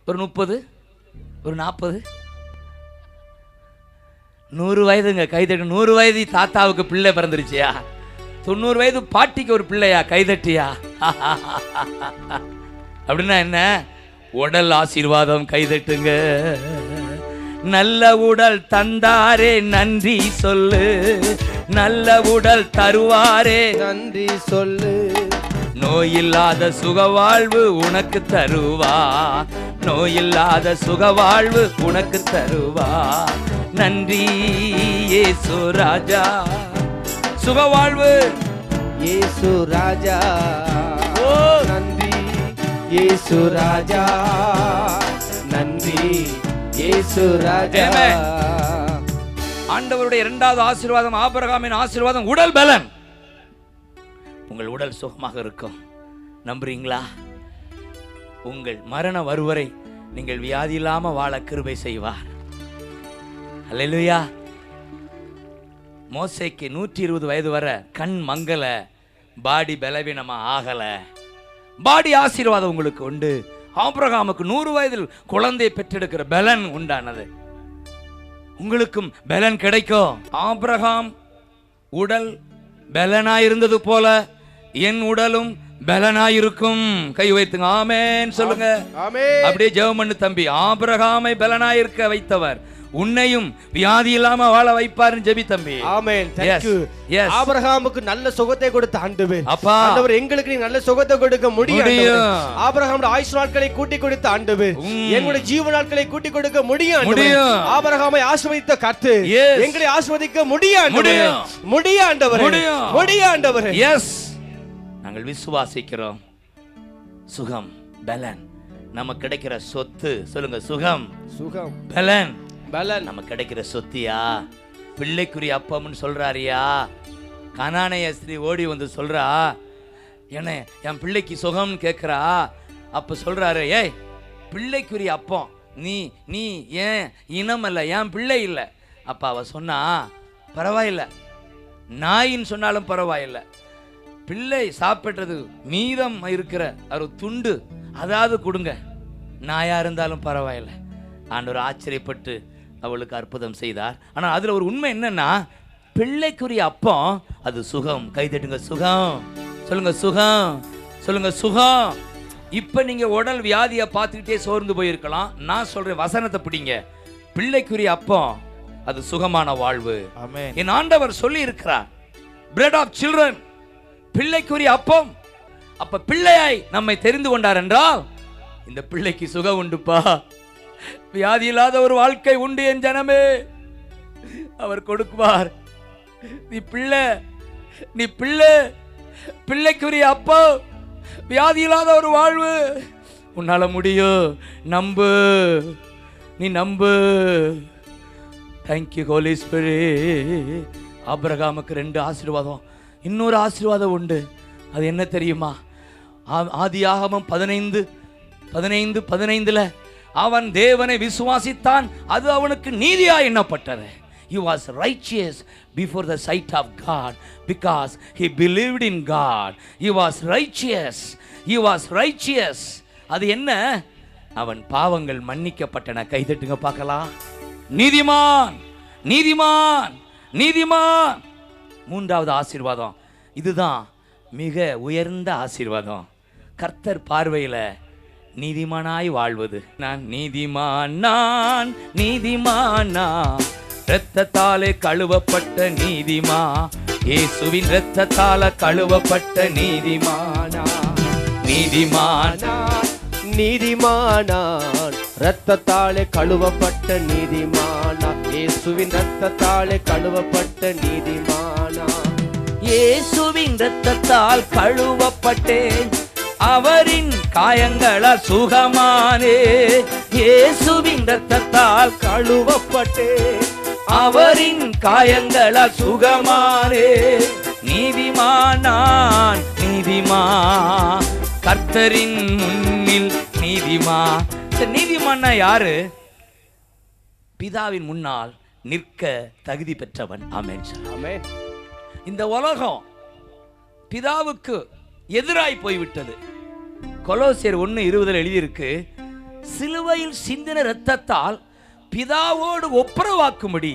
ஒரு 30, ஒரு 40, 100 வயதுங்க. கைதட்டு. 100 வயது தாத்தாவுக்கு பிள்ளை பிறந்துருச்சியா? 90 வயது பாட்டிக்கு ஒரு பிள்ளையா? கைதட்டியா? அப்படின்னா என்ன? உடல் ஆசீர்வாதம். கைதட்டுங்க. நல்ல உடல் தந்தாரே நன்றி சொல்லு, நல்ல உடல் தருவாரே நன்றி சொல்லு, நோயில்லாத சுகவாழ்வு உனக்கு தருவா, நோயில்லாத சுகவாழ்வு உனக்கு தருவா. நன்றி இயேசு ராஜா. சுகவாழ்வு இயேசு ராஜா. ஓ நன்றி இயேசு ராஜா, நன்றி இயேசு ராஜா. ஆண்டவருடைய இரண்டாவது ஆசீர்வாதம், ஆபிரகாமின் ஆசீர்வாதம், உடல் பலன். உங்கள் உடல் சுகமாக இருக்கும். நம்புறீங்களா? உங்கள் மரணம் வருவரை நீங்கள் வியாதி இல்லாம வாழ கிருபை செய்வார். அல்லேலூயா. மோசேக்கு 120 வயது வர கண் மங்கல, பாடி பலவீனமா ஆகல. பாடி ஆசீர்வாதம் உங்களுக்கு உண்டு. ஆபிரகாமுக்கு 100 வயதில் குழந்தை பெற்றெடுக்கிற பலன் உண்டானது. உங்களுக்கும் பலன் கிடைக்கும். ஆபிரகாம் உடல் பலனாயிருந்தது போல என் உடலும் பலனாயிருக்கும். கை வைத்துங்க. ஆமென் சொல்லுங்க. அப்படியே ஜெபம் பண்ணு தம்பி. ஆபிரகாமை பலனாயிருக்க வைத்தவர் உன்னையும் வியாதி இல்லாம வாழ வைப்பாருன்னு ஜெபி தம்பி. ஆமென். Thank you. ஆபிரகாமுக்கு நல்ல சுகத்தை கொடுத்த ஆண்டவர். அப்பா ஆண்டவர் எங்களுக்கு நீ நல்ல சுகத்தை கொடுக்க முடியும். ஆபிரகாமுடைய ஆயுசு நாட்களை கூட்டி கொடுத்த ஆண்டவர் எங்களுடைய ஜீவ நாட்களை கூட்டி கொடுக்க முடியும். ஆபிரகாமை ஆசீர்வதித்த கர்த்தர் எங்களை ஆசீர்வதிக்க முடியும். முடியும் ஆண்டவரே. முடியும் ஆண்டவரே. எஸ், நாங்கள் விசுவாசிக்கிறோம். சுகம் பலன் நமக்கு கிடைக்கிற சொத்து. சொல்லுங்க. சுகம் சுகம் பலன் பலன் நமக்கு கிடைக்கிற சொத்தியா? பிள்ளைக்குரிய அப்பம்னு சொல்றாரியா? கனானைய ஸ்திரீ ஓடி வந்து சொல்றா, என்ன என் பிள்ளைக்கு சுகம்னு கேட்கிறா. அப்ப சொல்றாரு, ஏய் பிள்ளைக்குரிய அப்பம் நீ ஏன் இனம் அல்ல, என் பிள்ளை இல்லை. அப்ப அவ சொன்னா, பரவாயில்ல, நாயின்னு சொன்னாலும் பரவாயில்ல, பிள்ளை சாப்பிட்றது மீதம் இருக்கிற ஒரு துண்டு அதாவது கொடுங்க, நாயா இருந்தாலும் பரவாயில்ல. ஆண்டவர் ஆச்சரியப்பட்டு அவளுக்கு அற்புதம் செய்தார். ஆனால் அதுல ஒரு உண்மை என்னன்னா, பிள்ளைக்குரிய அப்பம் அது சுகம். கைதட்டுங்க. சுகம் சொல்லுங்க. சுகம் சொல்லுங்க. சுகம். இப்ப நீங்க உடல் வியாதியை பார்த்துக்கிட்டே சோர்ந்து போயிருக்கலாம். நான் சொல்றேன், வசனத்தை பிடிங்க. பிள்ளைக்குரிய அப்பம் அது சுகமான வாழ்வு. என் ஆண்டவர் சொல்லி இருக்கிறார், பிரெட் ஆஃப் சில்ட்ரன், பிள்ளைக்குரிய அப்பம். அப்ப பிள்ளையாய் நம்மை தெரிந்து கொண்டார் என்றால் இந்த பிள்ளைக்கு சுகம் உண்டுப்பா. வியாதி இல்லாத ஒரு வாழ்க்கை உண்டு என் ஜனமே. அவர் கொடுக்குவார். நீ பிள்ளை, நீ பிள்ளை, பிள்ளைக்குரிய அப்பா, வியாதி இல்லாத ஒரு வாழ்வு உன்னால முடியும். நம்பு, நீ நம்பு. Thank you holy spirit. ஆபிரகாமுக்கு 2 ஆசீர்வாதம், இன்னொரு ஆசீர்வாதம் உண்டு. அது என்ன தெரியுமா? ஆதியாகமம் 15:15 அவன் தேவனை விசுவாசித்தான், அது அவனுக்கு நீதியா எண்ணப்பட்டது. He was righteous before the sight of God because he believed in God. He was righteous. He was righteous. அது என்ன? அவன் பாவங்கள் மன்னிக்கப்பட்டன. கைதட்டுங்க பார்க்கலாம். நீதிமான், நீதிமான், நீதிமான். 3வது ஆசீர்வாதம், இதுதான் மிக உயர்ந்த ஆசீர்வாதம். கர்த்தர் பார்வையில நீதிமானாய் வாழ்வது. நான் நீதிமான், நான் நீதிமானா, இரத்தத்தாலே கழுவப்பட்ட நீதிமா, இயேசுவின் இரத்தத்தால கழுவப்பட்ட நீதிமானா, நீதிமானா, நீதிமானான், இரத்தத்தாலே கழுவப்பட்ட நீதிமானா, இயேசுவின் இரத்தத்தாலே கழுவப்பட்ட நீதிமானா, இயேசுவின் இரத்தத்தால் கழுவப்பட்டேன், அவரின் காயங்களால் சுகமானே. இயேசுவின் இரத்தத்தால் கழுவப்பட்டேன், அவரின் காயங்களால் சுகமானே. நீதிமானான், நீதிமான், கர்த்தரின் முன்னில் நீதிமான். நீதிமான்னா யாரு? பிதாவின் முன்னால் நிற்க தகுதி பெற்றவன். ஆமென், ஆமென். இந்த உலகம் பிதாவுக்கு எதிராய் போய்விட்டது. கொலோசியர் 1:20 எழுதியிருக்கு, சிலுவையில் சிந்தின இரத்தத்தால் பிதாவோடு ஒப்புரவாக்கும்படி,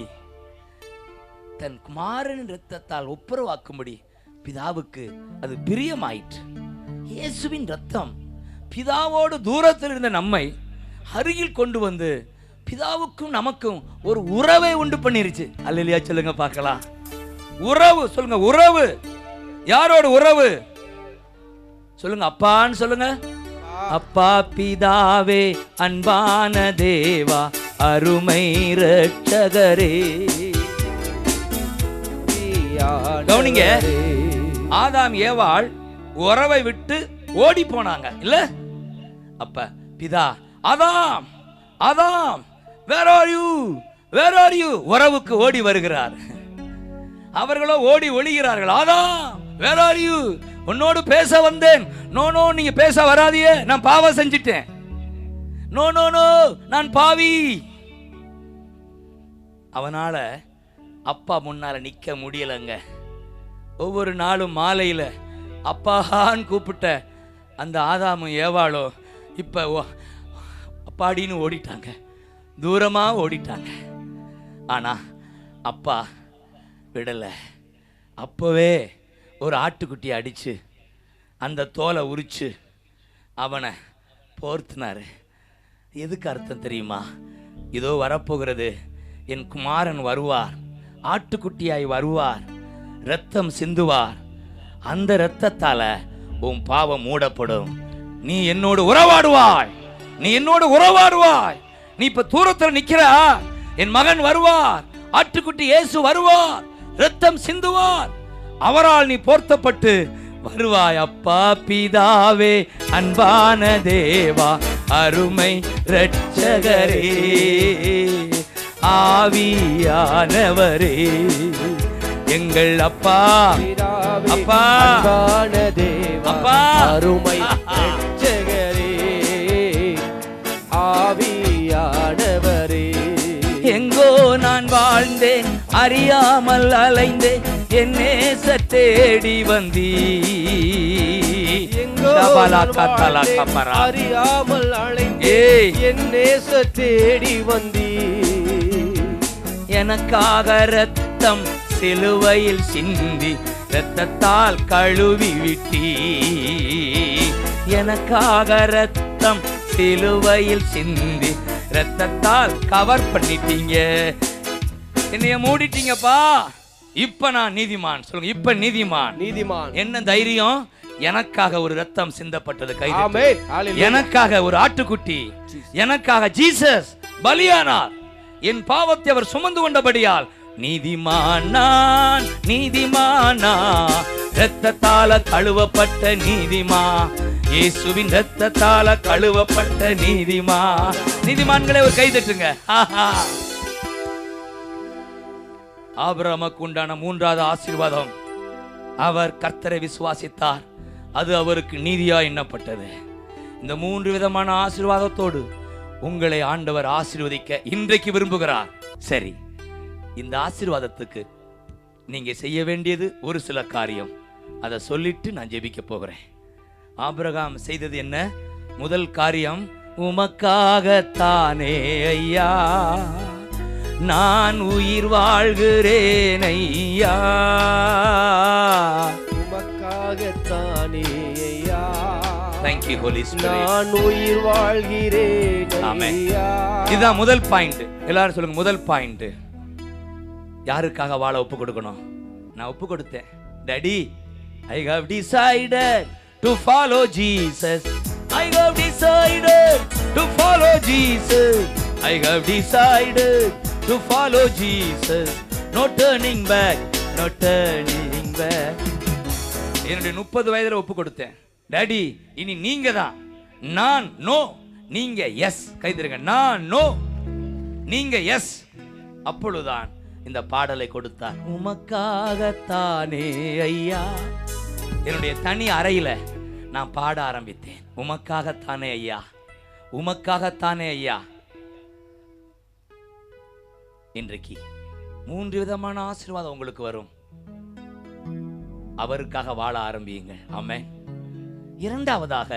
தன் குமாரனின் இரத்தத்தால் ஒப்புரவாக்கும்படி பிதாவுக்கு அது பிரியமாயிற்று. இயேசுவின் இரத்தம் பிதாவோடு தூரத்தில் இருந்த நம்மை அருகில் கொண்டு வந்து பிதாவுக்கும் நமக்கும் ஒரு உறவை உண்டு பண்ணிருச்சு. அல்லேலூயா சொல்லுங்க பார்க்கலாம். உறவு சொல்லுங்க. உறவு யாரோட உறவு சொல்லுங்க? அப்பான்னு சொல்லுங்க. அப்பா பிதாவே, அன்பான தேவா, அருமை இரட்சகரே. கவனிங்க, ஆதாம் ஏவாள் உறவை விட்டு ஓடி போனாங்க இல்ல? அப்ப பிதா, ஆதாம், ஆதாம், where are you, where are you, உறவுக்கு ஓடி வருகிறார். அவர்களோ ஓடி ஒளிகிறார்கள். ஆதாம், where are you, உன்னோடு பேச வந்தேன். நோ நோ, நீங்க பேச வராதியே, நான் பாவம் செஞ்சிட்டேன். நோ நோ நோ, நான் பாவி. அவனால அப்பா முன்னால நிக்க முடியலங்க. ஒவ்வொரு நாளும் மாலையில அப்பாஹான்னு கூப்பிட்ட அந்த ஆதாமும் ஏவாளோ இப்ப அப்பாடின்னு ஓடிட்டாங்க, தூரமா ஓடிட்டாங்க. ஆனா அப்பா விடல. அப்பவே ஒரு ஆட்டுக்குட்டியை அடிச்சு அந்த தோலை உரிச்சு அவனை போர்த்தினாரு. எதுக்கு அர்த்தம் தெரியுமா? இதோ வரப்போகிறது, என் குமாரன் வருவார், ஆட்டுக்குட்டியாய் வருவார், இரத்தம் சிந்துவார், அந்த இரத்தத்தால உன் பாவம் மூடப்படும். நீ என்னோடு உறவாடுவாய், நீ என்னோடு உறவாடுவாய். நீ இப்ப தூரத்தில் நிக்கிறா, என் மகன் வருவார், ஆட்டுக்குட்டி இயேசு வருவார், இரத்தம் சிந்துவார், அவரால் நீ போர்த்தப்பட்டு வருவாய். அப்பா பிதாவே, அன்பான தேவா, அருமை இரட்சகரே, ஆவியானவரே, எங்கள் அப்பா, அப்பா, அன்பான தேவா, அப்பா, அருமை இரட்சகரே, ஆவியானவரே. எங்கோ நான் வாழ்ந்தேன், அறியாமல் அலைந்தேன், என் நேச தேடி வந்தீ. எங்கோ அறியாமல் அலைந்தேன், என் நேச தேடி வந்தீ. எனக்காக ரத்தம் சிலுவையில் சிந்தி, ரத்தத்தால் கழுவி விட்டீ. எனக்காக ரத்தம் சிலுவையில் சிந்தி, ரத்தத்தால் கவர் பண்ணிட்டீங்க, என்னைய மூடிட்டீங்கப்பா. இப்ப நான் நீதிமான். சொல்லுங்க, இப்ப நீதிமான். நீதிமான். என்ன தைரியம்? எனக்காக ஒரு ரத்தம் சிந்தப்பட்டது. ஆமென். எனக்காக ஒரு ஆட்டுக்குட்டி, எனக்காக ஜீசஸ் பலியானார். என் பாவத்தை அவர் சுமந்து கொண்டபடியால் நீதிமான் நான், நீதிமானா, இரத்தத்தால கழுவப்பட்ட நீதிமா, இயேசுவின் இரத்தத்தால கழுவப்பட்ட நீதிமா. நீதிமான்களே ஒரு கை தட்டுங்க. ஆபிரகாமுக்கு உண்டான மூன்றாவது ஆசீர்வாதம், அவர் கர்த்தரை விசுவாசித்தார், அது அவருக்கு நீதியா எண்ணப்பட்டது. இந்த 3 விதமான ஆசீர்வாதத்தோடு உங்களை ஆண்டவர் ஆசீர்வதிக்க இன்றைக்கு விரும்புகிறார். சரி, இந்த ஆசீர்வாதத்துக்கு நீங்க செய்ய வேண்டியது ஒரு சில காரியம். அதை சொல்லிட்டு நான் ஜெபிக்க போகிறேன். ஆபிரகாம் செய்தது என்ன? முதல் காரியம், உமக்காகத்தானே ஐயா நான் உயிர் வாழ்கிறேன் ஐயா, உமக்காகத்தானே ஐயா Thank you Holy Spirit. நான் உயிர் வாழ்கிறேன் ஐயா. இதுதான் முதல் பாயிண்ட். எல்லாரும் சொல்லுங்க, முதல் பாயிண்ட். யாருக்காக வாழ ஒப்பு கொடுக்கணும்? நான் ஒப்பு கொடுத்தேன். Daddy, I have decided to follow Jesus. I have decided to follow Jesus. I have decided to follow Jesus. No turning back, no turning back. என்னுடைய 30 வயதுல ஒப்பு கொடுத்தேன். டாடி, இனி நீங்க தான். நான் நோ, நீங்க எஸ். கைதருங்க. நான் நோ, நீங்க எஸ். அப்பொழுதுதான் இந்த பாடலை கொடுத்தார். உமக்காகத்தானே ஐயா. என்னுடைய தனி அறையில நான் பாட ஆரம்பித்தேன். உமக்காகத்தானே ஐயா, உமக்காகத்தானே ஐயா. இன்றைக்கு 3 விதமான ஆசீர்வாதம் உங்களுக்கு வரும். அவருக்காக வாழ ஆரம்பியுங்கள். ஆமென். இரண்டாவதாக,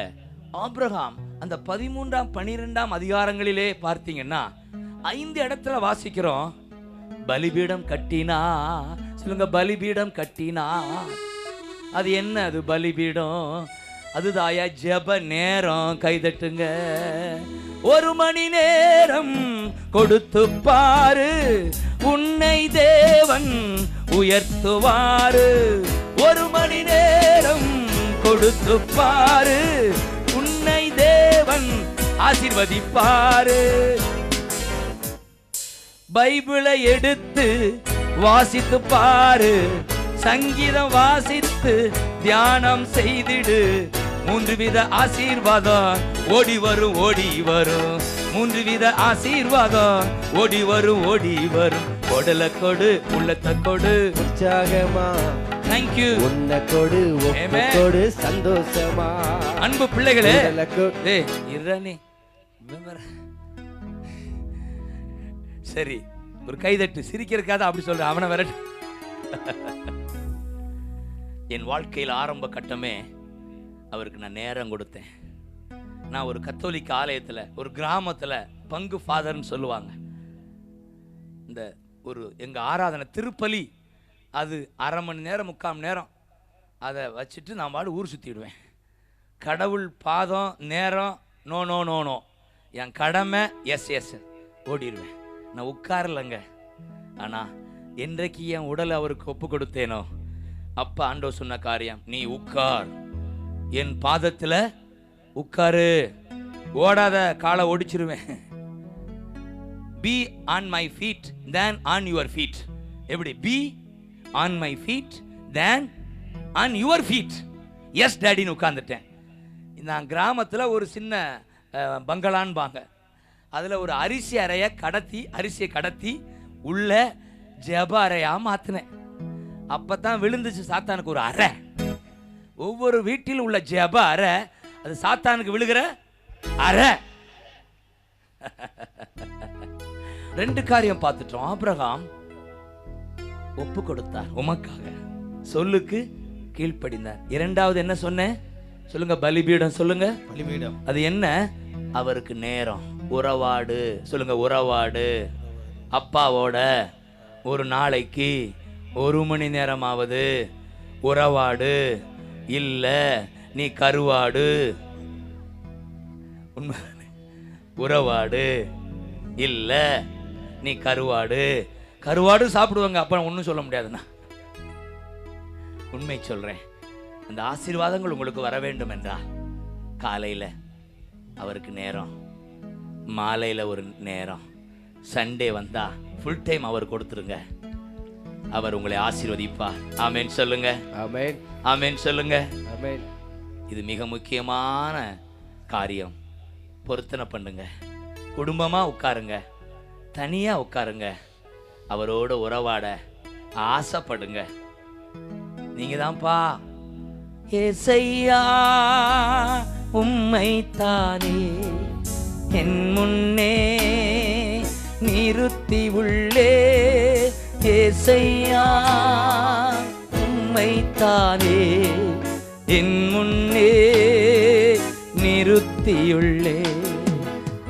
ஆபிரகாம் அந்த 13ஆம் 12ஆம் அதிகாரங்களிலே பார்த்தீங்கன்னா 5 இடத்துல வாசிக்கிறோம், பலிபீடம் கட்டினா. சொல்லுங்க, பலிபீடம் கட்டினா. அது என்ன? அது பலிபீடம். அதுதாயா ஜெப நேரம். கைதட்டுங்க. 1 மணி நேரம் கொடுத்து பாரு, உன்னை தேவன் உயர்த்துவாரு. 1 மணி நேரம் கொடுத்து பாரு, உன்னை தேவன் ஆசீர்வதிப்பாரு. பைபிளை எடுத்து வாசித்து பாரு, சங்கீதம் வாசித்து தியானம் செய்திடு. 3 வித ஆசீர்வாதம் ஓடி வரும், ஓடி வரும். 3 வித ஆசீர்வாதம் ஓடி வரும், ஓடி வரும். கொடல கொடு, உள்ளத்தை கொடு, உற்சாகமா. Thank you. உன்னை கொடு, ஒப்பு கொடு, சந்தோஷமா. அன்பு பிள்ளைகளே, டேய் இறனே சரி, ஒரு கைதட்டு. சிரிக்கிறதுக்காக அப்படி சொல்ற, அவனை வரட்டு. என் வாழ்க்கையில் ஆரம்ப கட்டமே அவருக்கு நான் நேரம் கொடுத்தேன். நான் ஒரு கத்தோலிக்க ஆலயத்தில், ஒரு கிராமத்தில் பங்கு ஃபாதர்னு சொல்லுவாங்க. இந்த ஒரு எங்கள் ஆராதனை திருப்பலி, அது 1/2 மணி நேரம் 3/4 மணி நேரம் அதை வச்சுட்டு நான் பாடு ஊர் சுற்றிடுவேன். கடவுள் பாதம் நேரம் நோ நோ நோ நோ. என் கடமை எஸ் எஸ் ஓடிடுவேன். நான் உட்காரலைங்க. ஆனால் என்றைக்கு என் உடலை அவருக்கு ஒப்பு கொடுத்தேனோ, அப்போ ஆண்டவர் சொன்ன காரியம், நீ உட்கார், என் பாதத்தில் உட்காரு, ஓடாத, காலை ஒடிச்சிருவேன். Be on my feet than on your feet. எப்படி? Be on my feet than on your feet. Yes daddyன்னு உட்கார்ந்துட்டேன். நான் கிராமத்தில் ஒரு சின்ன பங்களான்பாங்க, அதில் ஒரு அரிசி அறையை கடத்தி உள்ள ஜெப அறையா மாற்றினேன். அப்போ தான் விழுந்துச்சு சாத்தானுக்கு ஒரு அறை. ஒவ்வொரு வீட்டில் உள்ள ஜெப அறை அது சாத்தானுக்கு விழுகிற அறை. 2 காரியம் பார்த்துட்டோம். ஆபிரகாம் ஒப்பு கொடுத்தார் உமக்காக, சொல்லுக்கு கீழ்ப்படிந்தார். 2வது என்ன சொன்னேன்? சொல்லுங்க, பலிபீடம். சொல்லுங்க, பலிபீடம். அது என்ன? அவருக்கு நேரம், உறவாடு. சொல்லுங்க, உறவாடு. அப்பாவோட ஒரு நாளைக்கு 1 மணி நேரமாவது உறவாடு. இல்ல நீ கருவாடு. உண்மை, உறவாடு. இல்ல நீ கருவாடு. கருவாடு சாப்பிடுவாங்க, அப்ப ஒன்றும் சொல்ல முடியாதுண்ணா. உண்மை சொல்றேன். அந்த ஆசீர்வாதங்கள் உங்களுக்கு வர வேண்டும் என்றால் காலையில் அவருக்கு நேரம், மாலையில் ஒரு நேரம், சண்டே வந்தா ஃபுல் டைம் அவர் கொடுத்துருங்க. அவர் உங்களை ஆசீர்வதிப்பார். ஆமென் சொல்லுங்க. ஆமென். ஆமென் சொல்லுங்க. ஆமென். இது மிக முக்கியமான காரியம். பொருத்தனை பண்ணுங்க. குடும்பமா உட்காருங்க, தனியா உட்காருங்க, அவரோட உறவாட ஆசைப்படுங்க. நீங்க தான்ப்பா ஏசையா உம்மைத்தானே என் முன்னே நிறுத்தி உள்ளே, ஏசையா உம்மைத்தானே என் முன்னே நிறுத்தியுள்ளே,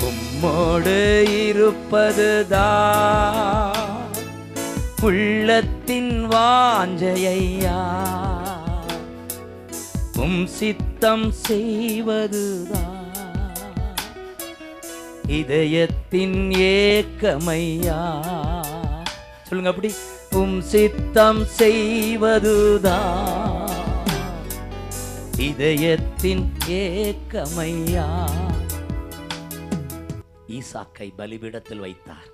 உம்மோடு இருப்பதுதான் உள்ளத்தின் வாஞ்சையா, உம் சித்தம் செய்வதுதான் இதயத்தின் ஏக்கமையா. சொல்லுங்க அப்படி. உம் சித்தம் செய்வதுதான் இதயத்தின் ஏக்கமையா. ஈசாக்கை பலிபீடத்தில் வைத்தார்.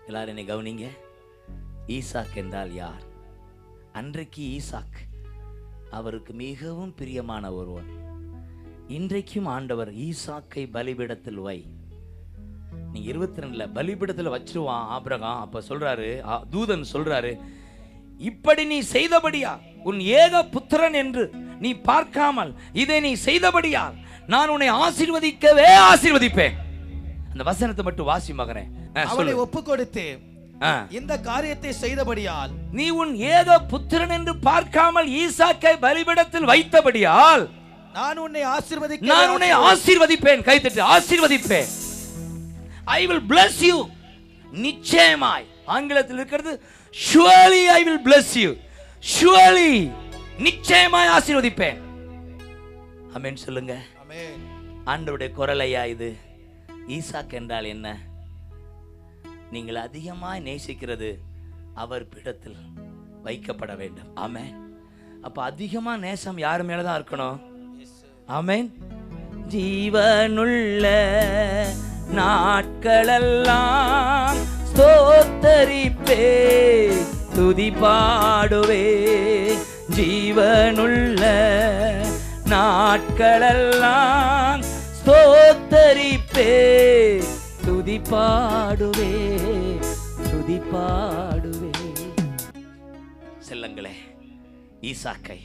எல்லாரும் என்னை கவனிங்க. ஈசாக் என்றால் யார்? அன்றைக்கு ஈசாக் அவருக்கு மிகவும் பிரியமான ஒருவன். இன்றைக்கும் ஆண்டவர் ஈசாக்கை பலிபீடத்தில் வை. நீங்க 22 பலிபீடத்தில் வச்சிருவான் ஆபிரகாம். அப்ப சொல்றாரு, தூதன் சொல்றாரு, இப்படி நீ செய்தபடியா உன் ஏக புத்திரன் என்று நீ பார்க்காமல் இதை நீ செய்தபடியா நான் உன்னை ஆசீர்வதிக்கவே ஆசீர்வதிப்பேன். அந்த வசனத்தை மட்டும் வாசி மகனே. அவனை ஒப்பு கொடுத்து இந்த காரியத்தை செய்தபடியால் நீ உன் ஏக புத்திரன் என்று பார்க்காமல் ஈசாக்கை பலிபீடத்தில் வைத்தபடியால் நான் உன்னை ஆசீர்வதிப்பேன். கைத்தட்டு ஆசீர்வதிப்பேன். I will bless you. நிச்சயமாய். ஆங்கிலத்தில் இருக்கிறது surely I will bless you. surely நிச்சயமாய் ஆசீர்வதிப்பேன். ஆமென் சொல்லுங்க. ஆமென். ஆண்டவருடைய குரலையா இது? ஈசாக் என்றால் என்ன? நீங்கள் அதிகமாய் நேசிக்கிறது அவர் பீடத்தில் வைக்கப்பட வேண்டும். ஆமென். அப்ப அதிகமா நேசம் யார் மேலதான் இருக்கணும்? ஆமென். ஜீவனுள்ள நாட்களெல்லாம் ஸ்தோத்தரிப்பே துதி பாடுவே, ஜீவனுள்ள நாட்களெல்லாம் ஸ்தோத்தரிப்பே துதி பாடுவே, துதி பாடுவே. செல்லங்களே, ஈசாக்கை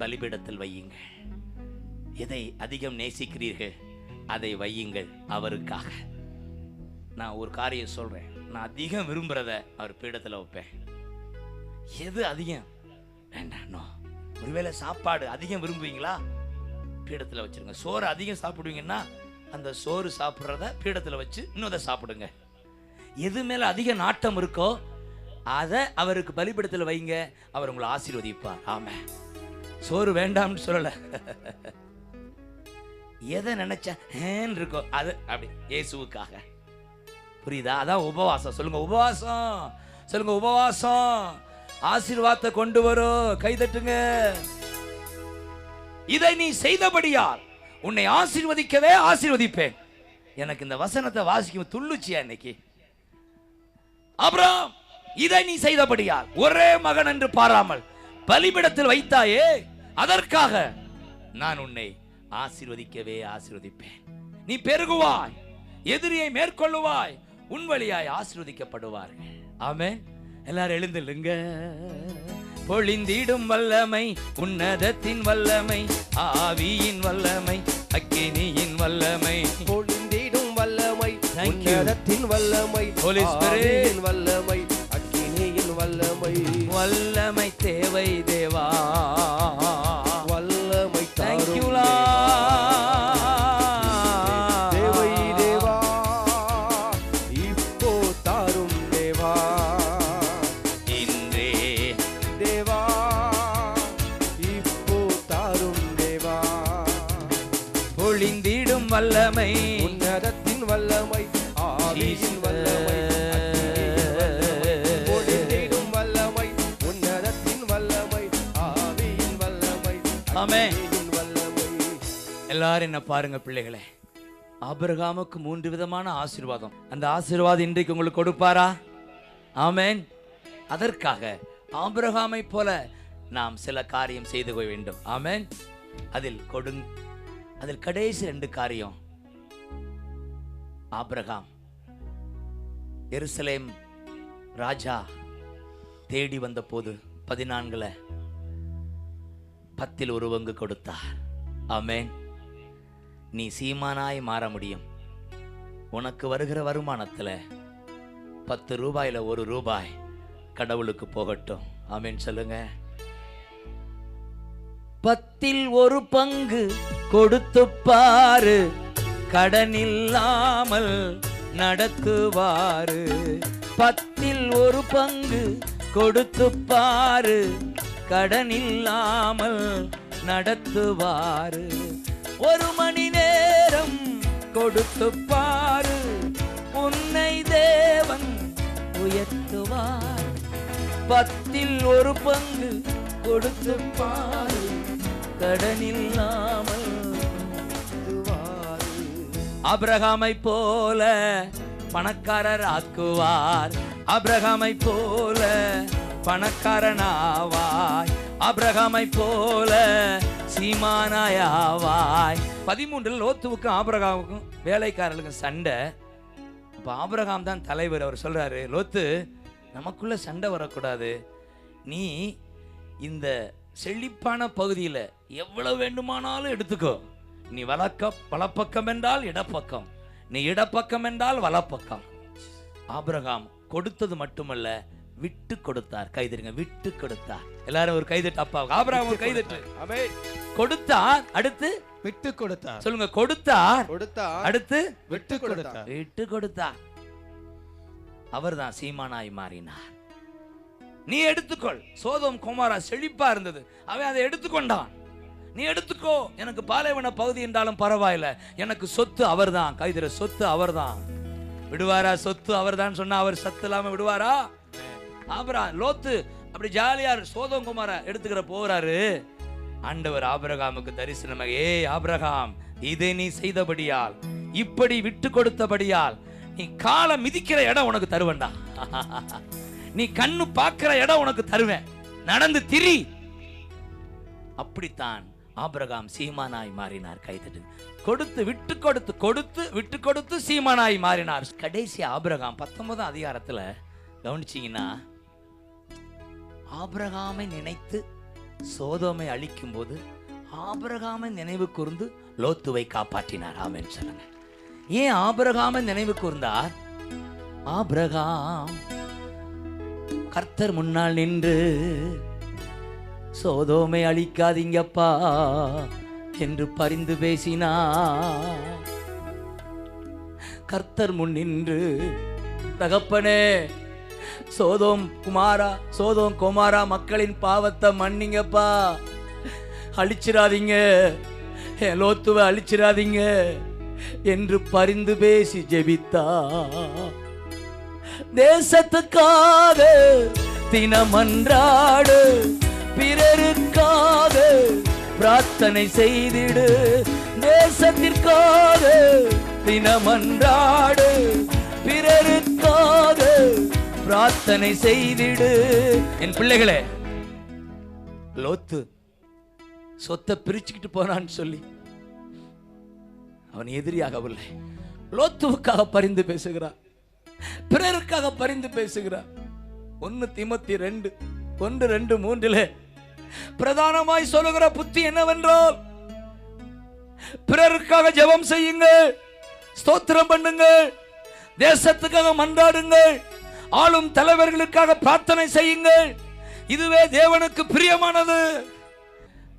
பலிபீடத்தில் வையுங்கள். எதை அதிகம் நேசிக்கிறீர்கள் அதை வையுங்கள் அவருக்காக. நான் ஒரு காரியம் சொல்றேன், நான் அதிகம் விரும்புறத அவர் பீடத்தில் வைப்பேன். எது அதிகம் வேண்டாம். ஒருவேளை சாப்பாடு அதிகம் விரும்புவீங்களா? பீடத்தில் வச்சிருங்க. சோறு அதிகம் சாப்பிடுவீங்கன்னா அந்த சோறு சாப்பிட்றத பீடத்தில் வச்சு இன்னொரு சாப்பிடுங்க. எது மேல அதிக நாட்டம் இருக்கோ அதை அவருக்கு பலிபீடத்தில் வைங்க. அவர் உங்களை ஆசீர்வதிப்பார். ஆமா, சோறு வேண்டாம்னு சொல்லல. எதை நினைச்ச இருக்கோ அது அப்படி இயேசுவுக்காக. புரியுதா? அதான் உபவாசம். சொல்லுங்க உபவாசம். சொல்லுங்க உபவாசம். ஆசீர்வாதத்தை கொண்டு வரும். கைதட்டுங்க. இதை நீ செய்தபடியால் உன்னை ஆசீர்வதிக்கவே ஆசீர்வதிப்பேன். எனக்கு இந்த வசனத்தை வாசிக்கும் துள்ளுச்சியா இன்னைக்கு. அப்புறம் இதை நீ செய்தபடியால் ஒரே மகன் என்று பாராமல் பலிபீடத்தில் வைத்தாயே, அதற்காக நான் உன்னை ஆசீர்வதிக்கவே ஆசீர்வதிப்பேன். நீ பெருகுவாய், எதிரியை மேற்கொள்ளுவாய், உன் வழியாய் ஆசீர்வதிக்கப்படுவார்கள். ஆமென். எல்லாரும் எழுந்துலுங்க. பொழிந்திடும் வல்லமை, உன்னதத்தின் வல்லமை, ஆவியின் வல்லமை, அக்கினியின் வல்லமை, பொழிந்திடும் வல்லமை, உன்னதத்தின் வல்லமை, Holy Spirit வல்லமை, அக்கினியின் வல்லமை, வல்லமை தேவை தேவா, வல்லமை Thank you தேவை தேவா, இப்போ தாரும் தேவா, இன்றே தேவா, இப்போ தாரும் தேவா, பொழிந்திடும் வல்லமை, உன்னதத்தின் வல்லமை, ஆவியின் வல்லமை, பொழிந்திடும் வல்லமை, உன்னதத்தின் வல்லமை, ஆவியின் வல்லமை, ஆமென். வல்லமை. எல்லாரும் என்ன பாருங்க பிள்ளைகளே, ஆபிரகாமுக்கு 3 விதமான ஆசீர்வாதம். அந்த ஆசீர்வாதம் இன்றைக்கு உங்களுக்கு கொடுப்பாரா? ஆமென். அதற்காக ஆபிரகாமை போல நாம் சில காரியம் செய்து கொள்ள வேண்டும். ஆமென். அதில் கடைசி 2 காரியம். ஆபிரகாம் எருசலேம் ராஜா தேடி வந்த போது 14 10 1 பங்கு கொடுத்தார். ஆமென். நீ சீமானாய் மாற முடியும். உனக்கு வருகிற வருமானத்துல 10 ரூபாயில 1 ரூபாய் கடவுளுக்கு போகட்டும். ஆமென் சொல்லுங்க. 10 1 பங்கு கொடுத்து பாரு, கடன் இல்லாமல் நடத்துவாரு. 10 1 பங்கு கொடுத்து பாரு, கடன் இல்லாமல் நடத்துவாரு. 1 மணி நேரம் கொடுத்து பாரு, உன்னை தேவன் உயர்த்துவார். 10 1 பங்கு கொடுத்து பாரு, கடன் இல்லாமல் ஆபிரகாமை போல பணக்காரர் ஆக்குவார். ஆபிரகாமை போல பணக்காரனாவாய். ஆபிரகாமை போல சீமானாயாவாய். 13 லோத்துவுக்கும் ஆபிரகாமுக்கும் வேலைக்காரர்களுக்கும் சண்டை. அப்ப ஆபிரகாம் தான் தலைவர். அவர் சொல்றாரு, லோத்து நமக்குள்ள சண்டை வரக்கூடாது. நீ இந்த செழிப்பான பகுதியில் எவ்வளவு வேண்டுமானாலும் எடுத்துக்கோ. நீ வலப்பக்கம் என்றால் இடப்பக்கம், நீ இடப்பக்கம் என்றால் வலப்பக்கம். ஆபிரகாம் கொடுத்தது மட்டுமல்ல, விட்டு கொடுத்தார். கைதட்டுங்க, விட்டு கொடுத்தார். எல்லாரும் ஒரு கைதட்டு. அப்பா ஆபிரகாம் ஒரு கைதட்டு. கொடுத்தார், அடுத்து விட்டு கொடுத்தார். சொல்லுங்க, கொடுத்தார், அடுத்து விட்டு கொடுத்தார். விட்டு கொடுத்தார். அவர்தான் சீமானாய் மாறினார். நீ எடுத்துக்கொள். சோதோம் கொமோரா செழிப்பா இருந்தது, அவன் அதை எடுத்துக்கொண்டான். நீ எடுத்துக்கோ, எனக்கு பாலைவன பகுதி என்றாலும் பரவாயில்ல, எனக்கு சொத்து அவர்தான். கைதிர சொத்து அவர்தான். விடுவாரா? சொத்து அவர்தான் சொன்னா அவர் சத்து இல்லாம விடுவாரா? ஆபிரகாம் லோத்து அப்படி ஜாலியா சோதோம் கொமோரா எடுத்துக்கிற போறாரு. ஆண்டவர் ஆபிரகாமுக்கு தரிசனமாக, ஏய் ஆபிரகாம், இதை நீ செய்தபடியால், இப்படி விட்டு கொடுத்தபடியால், நீ காலை மிதிக்கிற இடம் உனக்கு தருவேண்டா. நீ கண்ணு பார்க்கிற இடம் உனக்கு தருவேன், நடந்து திரி. அப்படித்தான் ஆபிரகாம் சீமானாய் மாறினார். கைதட்டு. கொடுத்து விட்டு கொடுத்து கொடுத்து விட்டு கொடுத்து சீமானாய் மாறினார். கடைசி ஆபிரகாம் 19ஆம் அதிகாரத்துல கவனிச்சீங்கன்னா, ஆபிரகாமை நினைத்து சோதோமை அழிக்கும் போது ஆபிரகாமை நினைவு கூர்ந்து லோத்துவை காப்பாற்றினார். ஆமென் சொல்லுங்க. ஏன் ஆபிரகாமை நினைவு கூர்ந்தார்? ஆபிரகாம் கர்த்தர் முன்னால் நின்று சோதோமை அழிக்காதீங்கப்பா என்று பரிந்து பேசினார். கர்த்தர் முன் நின்று, தகப்பனே, சோதோம் குமாரா மக்களின் பாவத்தை மன்னிங்கப்பா, அழிச்சிராதீங்க, லோத்துவை அழிச்சிராதீங்க என்று பரிந்து பேசி ஜெபித்தா. தேசத்துக்காக தினமன்றாடு, பிறருக்காக பிரார்த்தனை செய்திடு. தேசத்திற்காக தினமன்றாடு, பிறருக்காக பிரார்த்தனை செய்திடு. என் பிள்ளைகளே, லோத்து சொத்தை பிரிச்சுக்கிட்டு போனான்னு சொல்லி அவன் எதிரியாகவில்லை. லோத்துவுக்காக பரிந்து பேசுகிறார், பிறருக்காக பரிந்து பேசுகிறார். 1 தீமோத்தேயு 2:1-2-3 பிரதானமாய் சொல்லுகிற புத்தி என்னவென்றால், பிறருக்காக ஜெபம் செய்யுங்கள், ஸ்தோத்திரம் பண்ணுங்கள், தேசத்துக்காக மன்றாடுங்கள், ஆளும் தலைவர்களுக்காக பிரார்த்தனை செய்யுங்கள். இதுவே தேவனுக்கு பிரியமானது.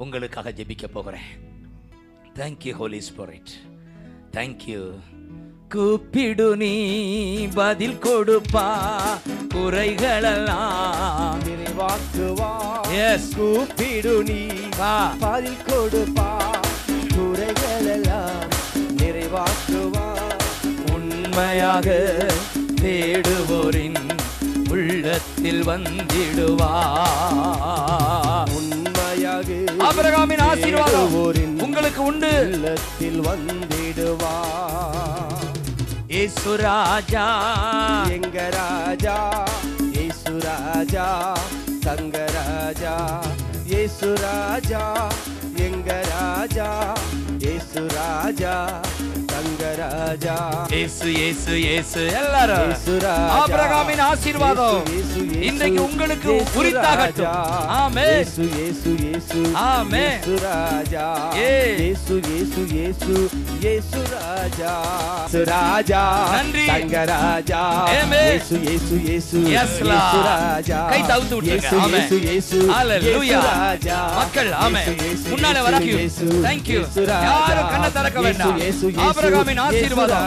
உங்களுக்காக ஜெபிக்க போகிறேன். Thank you Holy Spirit. Thank you. கூப்பிடு நீ பதில் கொடுப்பா, குறைகளெல்லாம் நிறைவாக்குவா. எஸ், கூப்பிடு நீ பதில் கொடுப்பா, குறைகளெல்லாம் நிறைவாக்குவா. உண்மையாக தேடுவோரின் உள்ளத்தில் வந்திடுவா. உண்மையாக ஆபிரகாமின் ஆசீர்வாதம் உங்களுக்கு உண்டு. உள்ளத்தில் வந்திடுவா. இயேசு ராஜா, எங்க ராஜா, இயேசு ராஜா தங்க ராஜா இயேசு ராஜா எங்க ராஜா இயேசு ராஜா தங்க ராஜா இயேசு இயேசு இயேசு எல்லாரும் ஆபிரகாமின் ஆசீர்வாதம் இன்றைக்கு உங்களுக்கு உரித்தாகட்டும். ஆமென். இயேசு இயேசு இயேசு ஆமென். இயேசு ராஜா இயேசு இயேசு இயேசு இயேசு ராஜா இயேசு ராஜா நன்றி தங்க ராஜா இயேசு இயேசு இயேசு இயேசு ராஜா கை தவுத்து விட்டுருங்க. ஆமென். இயேசு ஹalleluya. ராஜா மக்கள் ஆமென். முன்னால வரக்கு thank you. யாரும் கண்ணை திறக்க வேண்டாம். ஆபிரகாமின் ஆசீர்வாதம்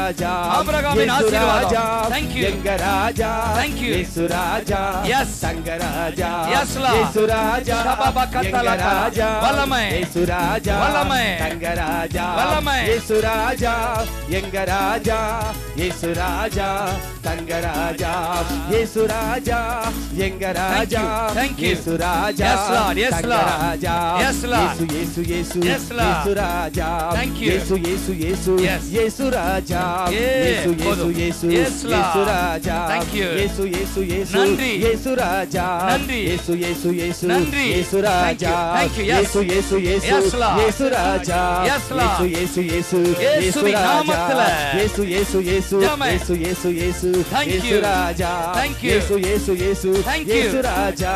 ஆபிரகாமின் ஆசீர்வாதம் thank you எங்க ராஜா thank you இயேசு ராஜா yes தங்க ராஜா yes la இயேசு ராஜா சபப கத்தல ராஜா வல்லமை இயேசு ராஜா வல்லமை தங்க ராஜா வல்லமை இயேசு ராஜா எங்க ராஜா இயேசு ராஜா தங்க ராஜா இயேசு ராஜா எங்க ராஜா thank you இயேசு ராஜா yes lord yes lord ராஜா yes lord இயேசு இயேசு yes lord இயேசு ராஜா thank you இயேசு இயேசு இயேசு இயேசு ராஜா இயேசு இயேசு இயேசு இயேசு ராஜா thank you இயேசு இயேசு இயேசு நன்றி இயேசு ராஜா நன்றி இயேசு இயேசு இயேசு நன்றி இயேசு ராஜா thank you yes இயேசு இயேசு இயேசு yes lord இயேசு ராஜா yes lord இயேசு இயேசு இயேசு இயேசு நாமத்திலே இயேசு இயேசு இயேசு இயேசு இயேசு இயேசு இயேசு ராஜா இயேசு இயேசு இயேசு இயேசு ராஜா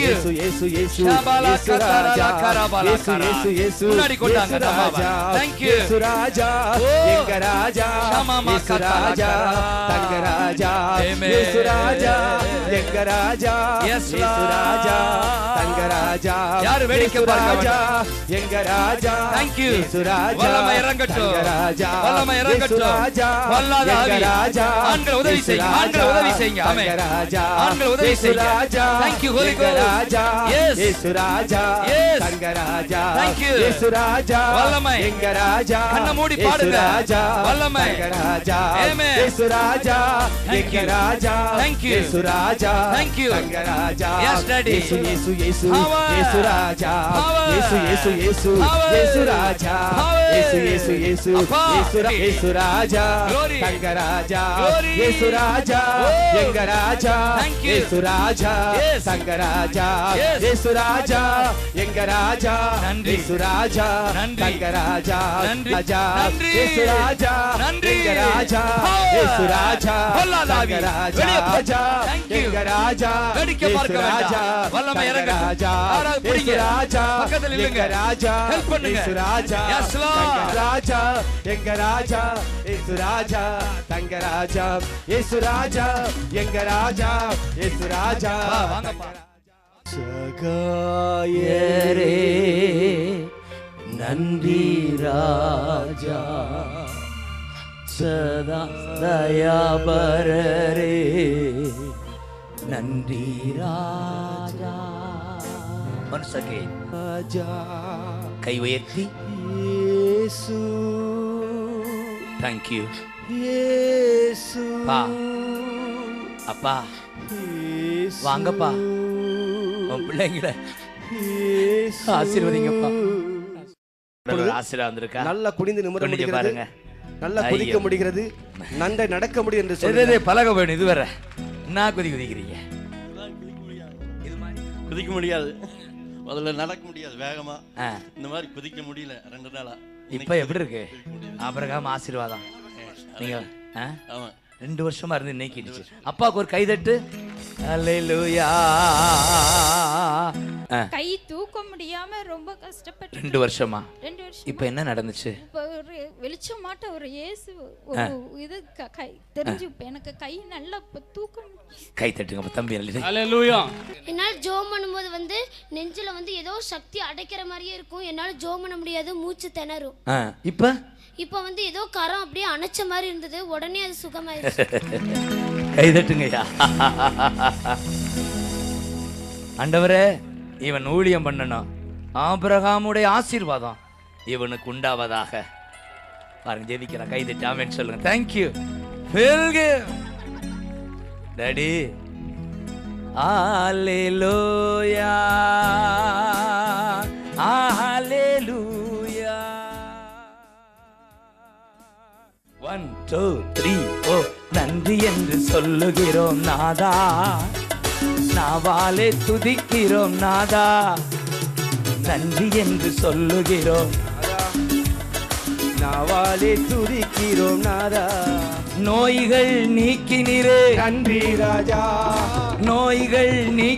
இயேசு இயேசு இயேசு ஷபாலா இயேசு கத்தரலா ராஜா கரபலா இயேசு இயேசு இயேசு முன்னாடி கொண்டாங்க ராஜா thank you இயேசு ராஜா எங்க ராஜா இயேசு ராஜா தங்க ராஜா இயேசு ராஜா எங்க ராஜா இயேசு ராஜா தங்க ராஜா யாரு வேடிக்கை பார்க்கறாங்க எங்க ராஜா thank you இயேசு ராஜா வல்லமை இறங்கட்டும் ராஜா வல்லமை இறங்கட்டும் ராஜா வல்லாத ஆவி ராஜா ஆண்கள் உதவி செய்யுங்க ஆண்கள் உதவி செய்யுங்க ஆமென் ராஜா ஆண்கள் உதவி செய்யுங்க ராஜா thank you holy ghost Raja yes இயேசு ராஜா yes தங்க ராஜா thank you இயேசு ராஜா வல்லமை எங்க ராஜா கண்ணை மூடி பாடுங்க ராஜா வல்லமை தங்க ராஜா ஆமென் இயேசு ராஜா எங்க ராஜா thank you இயேசு ராஜா thank you தங்க ராஜா yes daddy இயேசு இயேசு இயேசு இயேசு ராஜா இயேசு இயேசு இயேசு இயேசு ராஜா இயேசு இயேசு இயேசு இயேசு ராஜா தங்க ராஜா இயேசு ராஜா எங்க ராஜா இயேசு ராஜா தங்க ராஜா இயேசு ராஜா எங்க ராஜா இயேசு ராஜா தங்க ராஜா ராஜா இயேசு ராஜா எங்க ராஜா இயேசு ராஜா தங்க ராஜா எங்க ராஜா வேடிக்கை பார்க்க வேண்டாம் வல்லமை இறங்கட்டும் யாராவது பிடிங்க பக்கத்துல இல்லங்க ராஜா ஹெல்ப் பண்ணுங்க இயேசு ராஜா yes lord ராஜா எங்க ராஜா இயேசு ராஜா தங்க ராஜா இயேசு ராஜா எங்க ராஜா இயேசு ராஜா வாங்கப்பா சகாயரே நன்றி ராஜா சதா தயாபரரே நன்றி ராஜா once again ராஜா கை உயர்த்தி இயேசு thank you இயேசு பா அப்பா வாங்கப்பா உன் பிள்ளைங்களை ஆசீர்வதிங்கப்பா ஆசீர்வாதம் வந்திருக்கா நல்லா குனிந்து நிமிர முடிகிறது பாருங்க நல்லா குதிக்க முடிகிறது நன்றை நடக்க முடியும் என்று சொல்லி பழக வேணும் இது வேற என்ன குதிக்கிறீங்க குதிக்க முடியாது முதல்ல நடக்க முடியாது வேகமா இந்த மாதிரி குதிக்க முடியல 2 நாளா இப்ப எப்படி இருக்கு ஆபிரகாம் ஆசீர்வாதம் நீங்க 2 வருஷமா இருந்து இன்னைக்கு அப்பாவுக்கு ஒரு கைதட்டு அல்லேலூயா கை தூக்க முடியாம ரொம்ப கஷ்டப்பட்டு 2 வருஷமா 2 வருஷம் இப்போ என்ன நடந்துச்சு ஒரு வெளிச்சமாட்ட ஒரு இயேசு இது கை தெரிஞ்சு எனக்கு கை நல்லா தூக்க கை தட்டுங்க தம்பி அல்லேலூயா என்னால ஜெபம் பண்ணும்போது வந்து நெஞ்சில வந்து ஏதோ சக்தி அடைக்கிற மாதிரியே இருக்கும் என்னால ஜெபம் பண்ண முடியாது மூச்சு திணறும் இப்போ வந்து ஏதோ கரம் அப்படியே அணைச்ச மாதிரி இருந்தது உடனே அது சுகமாயிருச்சு கை தட்டுங்கய்யா ஆண்டவரே இவன் ஊழியம் பண்ணணும் ஆபிரகாமுடைய ஆசீர்வாதம் இவனுக்கு உண்டாவதாக பாருங்க ஜெபிக்கிறான் கை தட்டி ஆமென் சொல்லுங்க தேங்க்யூ டாடி ஹalleluya ஹalleluya 1 2 3 4 நன்றி என்று சொல்லுகிறோம் நாதா நாவாலே துதிக்கிறோம் நாதா, நன்றி என்று சொல்லுகிறோம். நாவாலே துதிக்கிறோம் நாதா. நோய்கள் நீக்கினீரே நன்றி ராஜா. நோய்கள் நீ